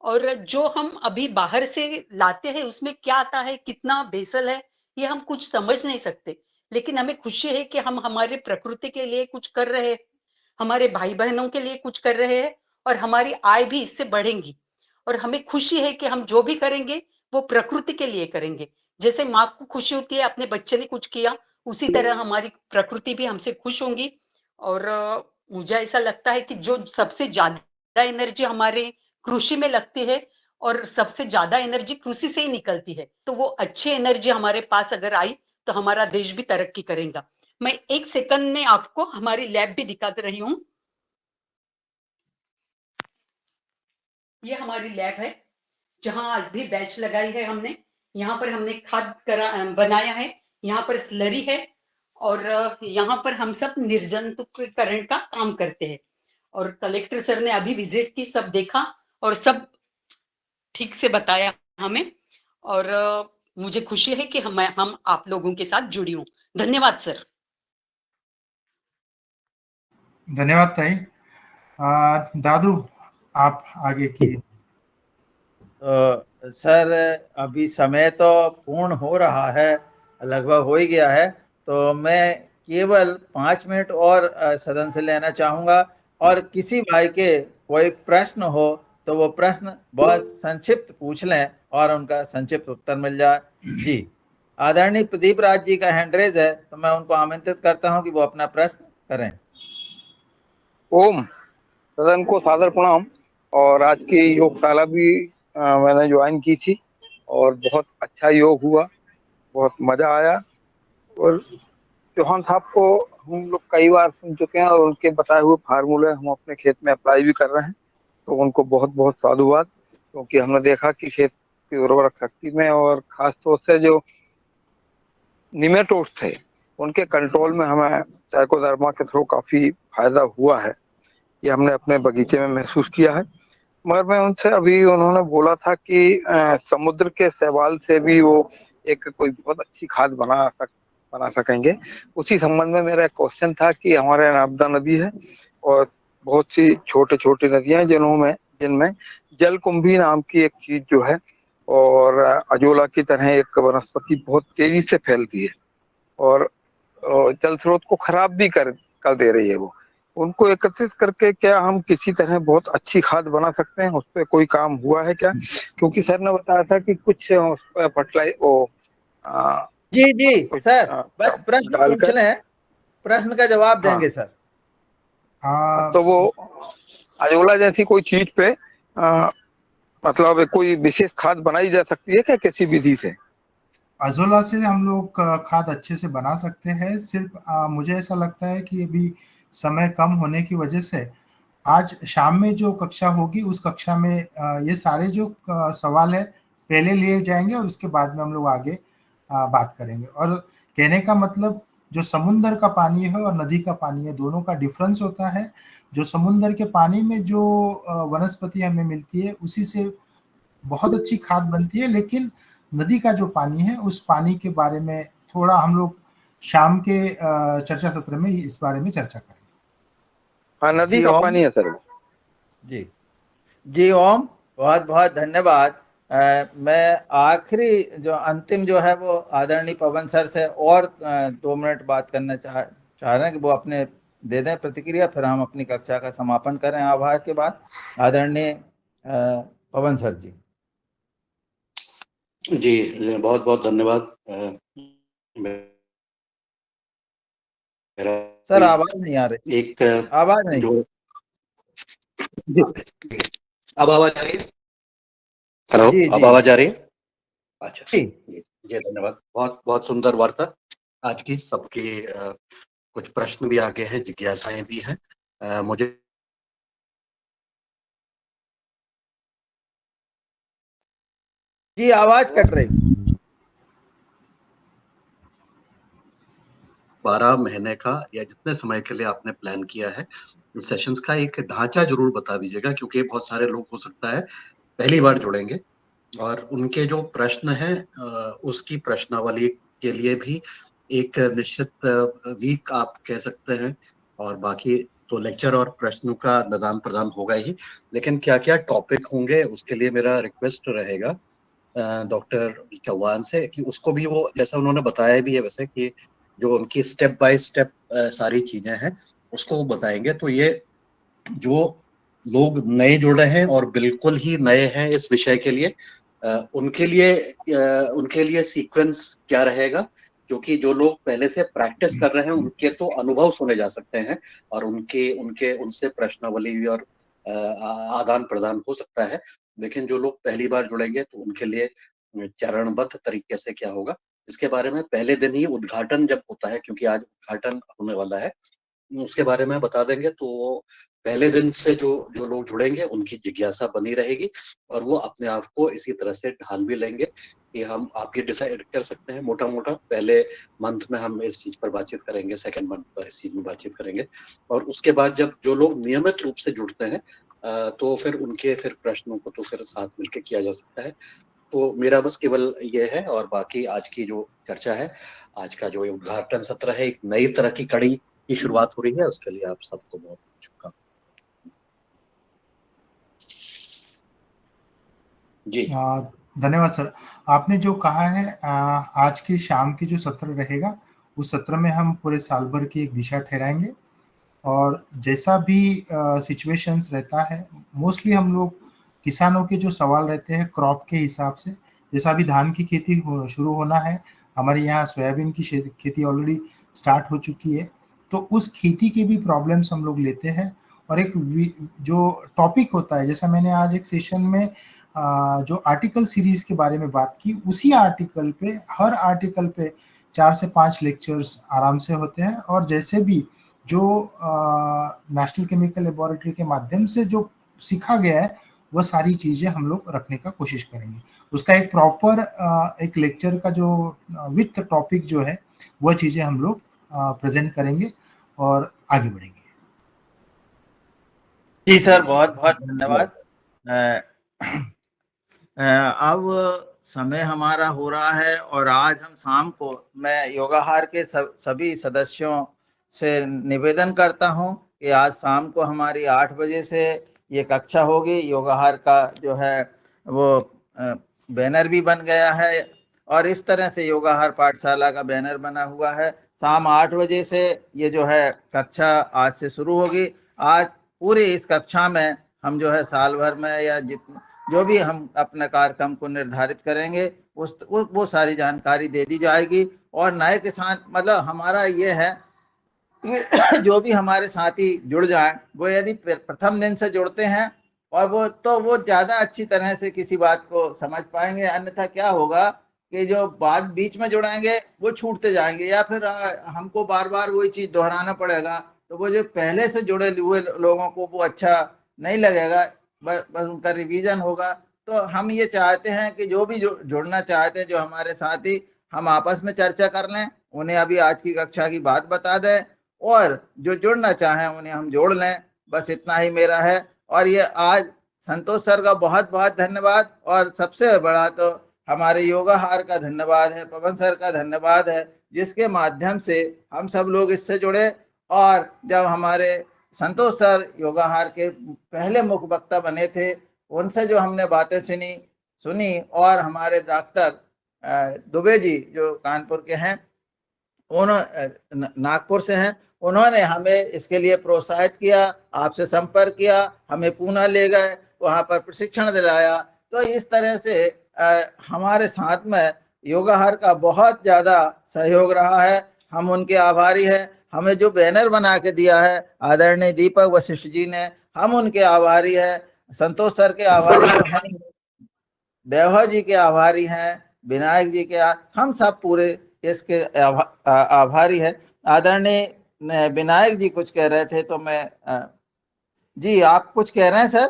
और जो हम अभी बाहर से लाते हैं उसमें क्या आता है, कितना भेसल है, ये हम कुछ समझ नहीं सकते। लेकिन हमें खुशी है कि हम हमारे प्रकृति के लिए कुछ कर रहे हैं, हमारे भाई बहनों के लिए कुछ कर रहे हैं, और हमारी आय भी इससे बढ़ेगी। और हमें खुशी है कि हम जो भी करेंगे वो प्रकृति के लिए करेंगे। जैसे माँ को खुशी होती है अपने बच्चे ने कुछ किया, उसी तरह हमारी प्रकृति भी हमसे खुश होंगी। और मुझे ऐसा लगता है कि जो सबसे ज्यादा एनर्जी हमारे कृषि में लगती है, और सबसे ज्यादा एनर्जी कृषि से ही निकलती है, तो वो अच्छी एनर्जी हमारे पास अगर आई तो हमारा देश भी तरक्की करेगा। मैं एक सेकंड में आपको हमारी लैब भी दिखा रही हूँ। ये हमारी लैब है, जहां आज भी बैच लगाई है हमने। यहाँ पर हमने खाद बनाया है, यहाँ पर स्लरी है, और यहाँ पर हम सब निर्जंतुकीकरण का काम करते हैं। और कलेक्टर सर ने अभी विजिट की, सब देखा और सब ठीक से बताया हमें। और मुझे खुशी है कि हम आप लोगों के साथ जुड़ी हूँ। धन्यवाद सर। धन्यवाद ताई. दादू, आप आगे की. तो सर, अभी समय तो पूर्ण हो रहा है, लगभग हो ही गया है, तो मैं केवल 5 मिनट और सदन से लेना चाहूँगा। और किसी भाई के कोई प्रश्न हो तो वो प्रश्न बहुत संक्षिप्त पूछ लें और उनका संक्षिप्त उत्तर मिल जाए। जी, आदरणीय प्रदीप राज जी का हैंड रेज है, तो मैं उनको आमंत्रित करता हूं कि वो अपना प्रश्न करें। ओम, सदन को सादर प्रणाम। और आज की योगशाला भी मैंने ज्वाइन की थी और बहुत अच्छा योग हुआ, बहुत मजा आया। और चौहान साहब को हम लोग कई बार सुन चुके हैं और उनके बताए हुए फार्मूले हम अपने खेत में अप्लाई भी कर रहे हैं, तो उनको बहुत बहुत साधुवाद। क्योंकि हमने देखा कि खेत की उर्वरक शक्ति में और खास तौर से जो निमेटोड्स थे उनके कंट्रोल में हमें ट्राइकोडर्मा के थ्रू काफी फायदा हुआ है, ये हमने अपने बगीचे में महसूस किया है। मगर मैं उनसे, अभी उन्होंने बोला था कि समुद्र के शैवाल से भी वो एक कोई बहुत अच्छी खाद बना सकेंगे। उसी संबंध में मेरा एक क्वेश्चन था कि हमारे नर्मदा नदी है और बहुत सी छोटे छोटी नदियां हैं जिनमें जलकुंभी नाम की एक चीज जो है, और अजोला की तरह एक वनस्पति बहुत तेजी से फैलती है और जल स्रोत को खराब भी कर दे रही है। वो उनको एकत्रित करके क्या हम किसी तरह बहुत अच्छी खाद बना सकते हैं? उस पर कोई काम हुआ है क्या? क्योंकि सर ने बताया था कि कुछ जी जी सर, बस प्रश्न पूछ लें, प्रश्न का जवाब देंगे सर। तो वो अजोला जैसी कोई चीज पे मतलब कोई विशेष खाद बनाई जा सकती है क्या किसी विधि से? अजोला से हम लोग खाद अच्छे से बना सकते हैं। सिर्फ मुझे ऐसा लगता है कि अभी समय कम होने की वजह से आज शाम में जो कक्षा होगी उस कक्षा में ये सारे जो सवाल है पहले लिए जाएंगे और उसके बाद में हम लोग आगे बात करेंगे। और कहने का मतलब जो समुंदर का पानी है और नदी का पानी है, दोनों का डिफरेंस होता है। जो समुंदर के पानी में जो वनस्पति हमें मिलती है उसी से बहुत अच्छी खाद बनती है, लेकिन नदी का जो पानी है उस पानी के बारे में थोड़ा हम लोग शाम के चर्चा सत्र में इस बारे में चर्चा करेंगे। हाँ, नदी जी का ओम। पानी है सर। जी जी ओम, बहुत बहुत धन्यवाद। मैं आखिरी जो अंतिम जो है वो आदरणीय पवन सर से और 2 मिनट बात करना चाह रहे हैं कि वो अपने दे दें प्रतिक्रिया, फिर हम अपनी कक्षा का समापन करें आभार के बाद। आदरणीय पवन सर जी। जी बहुत बहुत धन्यवाद। सर आवाज नहीं आ रही, एक आवाज नहीं। जो जी अब आवाज आ रही है? हेलो, जी अब जी आवाज आ रही है? अच्छा जी जी धन्यवाद। बहुत बहुत सुंदर वार्ता आज की। सबकी कुछ प्रश्न भी आगे हैं, जिज्ञासाएं भी हैं। मुझे जी आवाज कट रही। 12 महीने का या जितने समय के लिए आपने प्लान किया है सेशंस का एक ढांचा जरूर बता दीजिएगा, क्योंकि बहुत सारे लोग हो सकता है पहली बार जुड़ेंगे और उनके जो प्रश्न हैं उसकी प्रश्नावली के लिए भी एक निश्चित वीक आप कह सकते हैं, और बाकी तो लेक्चर और प्रश्नों का आदान प्रदान होगा ही, लेकिन क्या क्या टॉपिक होंगे उसके लिए मेरा रिक्वेस्ट रहेगा डॉक्टर चौहान से कि उसको भी वो जैसा उन्होंने बताया भी है वैसे कि जो उनकी स्टेप बाय स्टेप सारी चीजें हैं उसको वो बताएंगे। तो ये जो लोग नए जुड़ रहे हैं और बिल्कुल ही नए हैं इस विषय के लिए उनके लिए सीक्वेंस क्या रहेगा, क्योंकि जो लोग पहले से प्रैक्टिस कर रहे हैं उनके तो अनुभव सुने जा सकते हैं और उनके उनके उनसे प्रश्नावली और आदान प्रदान हो सकता है, लेकिन जो लोग पहली बार जुड़ेंगे तो उनके लिए चरणबद्ध तरीके से क्या होगा इसके बारे में पहले दिन ही उद्घाटन जब होता है, क्योंकि आज उद्घाटन होने वाला है, उसके बारे में बता देंगे। तो पहले दिन से जो जो लोग जुड़ेंगे उनकी जिज्ञासा बनी रहेगी और वो अपने आप को इसी तरह से ढाल भी लेंगे कि हम आप ये डिसाइड कर सकते हैं मोटा मोटा पहले मंथ में हम इस चीज पर बातचीत करेंगे, सेकंड मंथ पर इस चीज में बातचीत करेंगे, और उसके बाद जब जो लोग नियमित रूप से जुड़ते हैं तो फिर उनके फिर प्रश्नों को तो फिर साथ मिलकर किया जा सकता है। तो मेरा बस केवल ये है, और बाकी आज की जो चर्चा है, आज का जो उद्घाटन सत्र है, एक नई तरह की कड़ी की शुरुआत हो रही है, उसके लिए आप सबको बहुत शुभकामनाएं। जी धन्यवाद सर। आपने जो कहा है आज की शाम की जो सत्र रहेगा उस सत्र में हम पूरे साल भर की एक दिशा ठहराएंगे और जैसा भी सिचुएशंस रहता है, मोस्टली हम लोग किसानों के जो सवाल रहते हैं क्रॉप के हिसाब से, जैसा अभी धान की खेती शुरू होना है, हमारे यहाँ सोयाबीन की खेती ऑलरेडी स्टार्ट हो चुकी है, तो उस खेती के भी प्रॉब्लम्स हम लोग लेते हैं और एक जो टॉपिक होता है, जैसा मैंने आज एक सेशन में जो आर्टिकल सीरीज के बारे में बात की, उसी आर्टिकल पे हर आर्टिकल पे 4 से 5 लेक्चर्स आराम से होते हैं और जैसे भी जो नेशनल केमिकल लेबोरेटरी के माध्यम से जो सीखा गया है वह सारी चीजें हम लोग रखने का कोशिश करेंगे। उसका एक प्रॉपर एक लेक्चर का जो विथ टॉपिक जो है वह चीजें हम लोग प्रेजेंट करेंगे और आगे बढ़ेंगे। जी सर, बहुत बहुत धन्यवाद। अब समय हमारा हो रहा है और आज हम शाम को मैं योगाहार के सभी सदस्यों से निवेदन करता हूं कि आज शाम को हमारी 8 बजे से ये कक्षा होगी। योगाहार का जो है वो बैनर भी बन गया है और इस तरह से योगाहार पाठशाला का बैनर बना हुआ है। शाम 8 बजे से ये जो है कक्षा आज से शुरू होगी। आज पूरी इस कक्षा में हम जो है साल भर में या जो भी हम अपने कार्यक्रम को निर्धारित करेंगे वो सारी जानकारी दे दी जाएगी। और नए किसान मतलब हमारा ये है कि जो भी हमारे साथी जुड़ जाएं, वो यदि प्रथम दिन से जुड़ते हैं और वो ज़्यादा अच्छी तरह से किसी बात को समझ पाएंगे। अन्यथा क्या होगा कि जो बात बीच में जुड़ाएंगे वो छूटते जाएंगे या फिर हमको बार बार वही चीज़ दोहराना पड़ेगा, तो वो जो पहले से जुड़े हुए लोगों को वो अच्छा नहीं लगेगा, बस उनका रिवीजन होगा। तो हम ये चाहते हैं कि जो भी जुड़ना चाहते हैं, जो हमारे साथी, हम आपस में चर्चा कर लें, उन्हें अभी आज की कक्षा की बात बता दें और जो जुड़ना चाहें उन्हें हम जोड़ लें। बस इतना ही मेरा है। और ये आज संतोष सर का बहुत बहुत धन्यवाद, और सबसे बड़ा तो हमारे योगाहार का धन्यवाद है, पवन सर का धन्यवाद है, जिसके माध्यम से हम सब लोग इससे जुड़े। और जब हमारे संतोष सर योगाहार के पहले मुख्य वक्ता बने थे, उनसे जो हमने बातें सुनी और हमारे डॉक्टर दुबे जी जो कानपुर के हैं, उन्होंने नागपुर से हैं, उन्होंने हमें इसके लिए प्रोत्साहित किया, आपसे संपर्क किया, हमें पूना ले गए, वहाँ पर प्रशिक्षण दिलाया। तो इस तरह से हमारे साथ में योगाहार का बहुत ज़्यादा सहयोग रहा है। हम उनके आभारी हैं। हमें जो बैनर बना के दिया है आदरणीय दीपक वशिष्ठ जी ने, हम उनके आभारी हैं। संतोष सर के आभारी तो हैं, देवा जी के आभारी हैं, विनायक जी के, हम सब पूरे इसके आभारी हैं। आदरणीय विनायक जी कुछ कह रहे थे, तो मैं जी आप कुछ कह रहे हैं सर?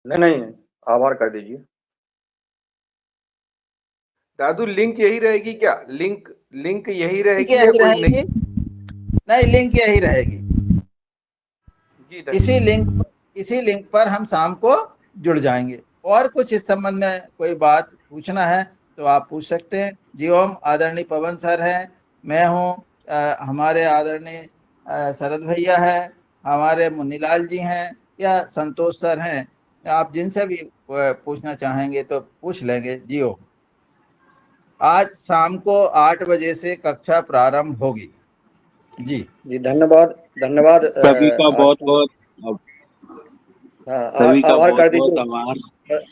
नहीं, आभार कर दीजिए। दादू लिंक यही रहेगी क्या? लिंक यही रहेगी या यही कोई रहेगी? नहीं, लिंक यही रहेगी जी। इसी लिंक पर हम शाम को जुड़ जाएंगे। और कुछ इस संबंध में कोई बात पूछना है तो आप पूछ सकते हैं। जी ओम। आदरणीय पवन सर हैं, मैं हूँ, हमारे आदरणीय शरद भैया है, हमारे मुन्नीलाल जी हैं, या संतोष सर हैं, आप जिनसे भी पूछना चाहेंगे तो पूछ लेंगे। जी ओम। आज शाम को 8 बजे से कक्षा प्रारंभ होगी। जी धन्यवाद सभी का बहुत बहुत आभार कर दीजिए आभार।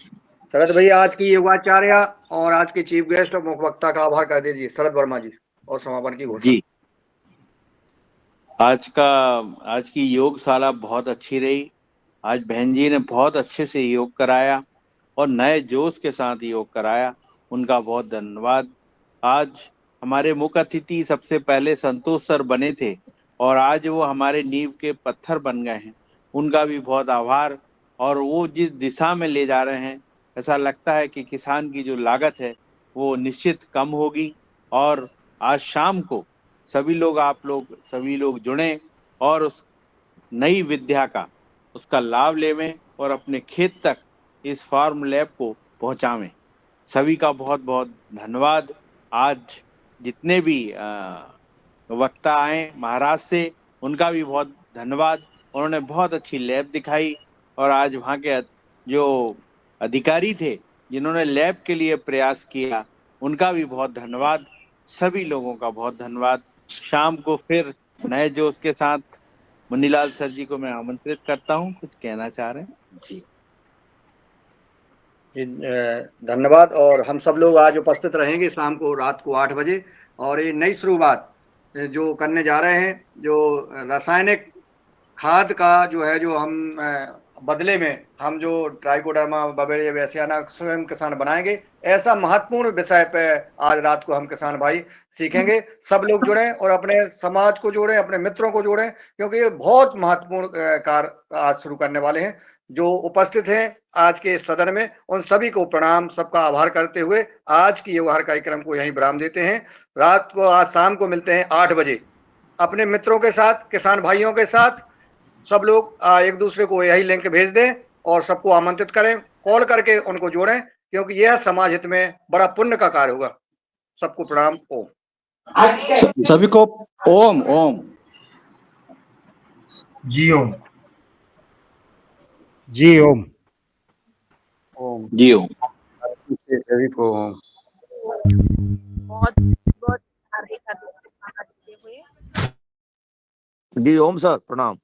शरद भैया, आज की योगाचार्य और आज के चीफ गेस्ट और मुख्य वक्ता का आभार कर दीजिए शरद वर्मा जी, और समापन की घोषणा। जी, आज की योगशाला बहुत अच्छी रही। आज बहन जी ने बहुत अच्छे से योग कराया और नए जोश के साथ योग कराया, उनका बहुत धन्यवाद। आज हमारे मुख्य अतिथि सबसे पहले संतोष सर बने थे और आज वो हमारे नींव के पत्थर बन गए हैं, उनका भी बहुत आभार। और वो जिस दिशा में ले जा रहे हैं, ऐसा लगता है कि किसान की जो लागत है वो निश्चित कम होगी। और आज शाम को सभी लोग जुड़ें और उस नई विद्या का उसका लाभ लेवें और अपने खेत तक इस फार्म लैब को पहुंचावें। सभी का बहुत बहुत धन्यवाद। आज जितने भी वक्ता आए महाराष्ट्र से, उनका भी बहुत धन्यवाद। उन्होंने बहुत अच्छी लैब दिखाई और आज वहाँ के जो अधिकारी थे जिन्होंने लैब के लिए प्रयास किया, उनका भी बहुत धन्यवाद। सभी लोगों का बहुत धन्यवाद। शाम को फिर नए जोश के साथ मुन्नीलाल सर जी को मैं आमंत्रित करता हूँ, कुछ कहना चाह रहे हैं जी। धन्यवाद। और हम सब लोग आज उपस्थित रहेंगे शाम को रात को 8 बजे, और ये नई शुरुआत जो करने जा रहे हैं, जो रासायनिक खाद का जो है, जो हम बदले में हम जो ट्राइकोडर्मा बवेरिया बैसियाना स्वयं किसान बनाएंगे, ऐसा महत्वपूर्ण विषय पे आज रात को हम किसान भाई सीखेंगे। सब लोग जुड़ें और अपने समाज को जोड़ें, अपने मित्रों को जोड़ें, क्योंकि ये बहुत महत्वपूर्ण कार्य आज शुरू करने वाले हैं। जो उपस्थित हैं आज के सदन में, उन सभी को प्रणाम, सबका आभार करते हुए आज की योगाहार कार्यक्रम को यहीं विराम देते हैं। रात को आज शाम को मिलते हैं 8 बजे अपने मित्रों के साथ, किसान भाइयों के साथ। सब लोग एक दूसरे को यही लिंक भेज दें और सबको आमंत्रित करें, कॉल करके उनको जोड़ें, क्योंकि यह समाज हित में बड़ा पुण्य का कार्य होगा। सबको प्रणाम। ओम। सभी को ओम ओम। जी ओम। जी ओम। ओम। जी ओम। सभी को ओम। बहुत बहुत हार्दिक हुए। जी ओम सर, प्रणाम।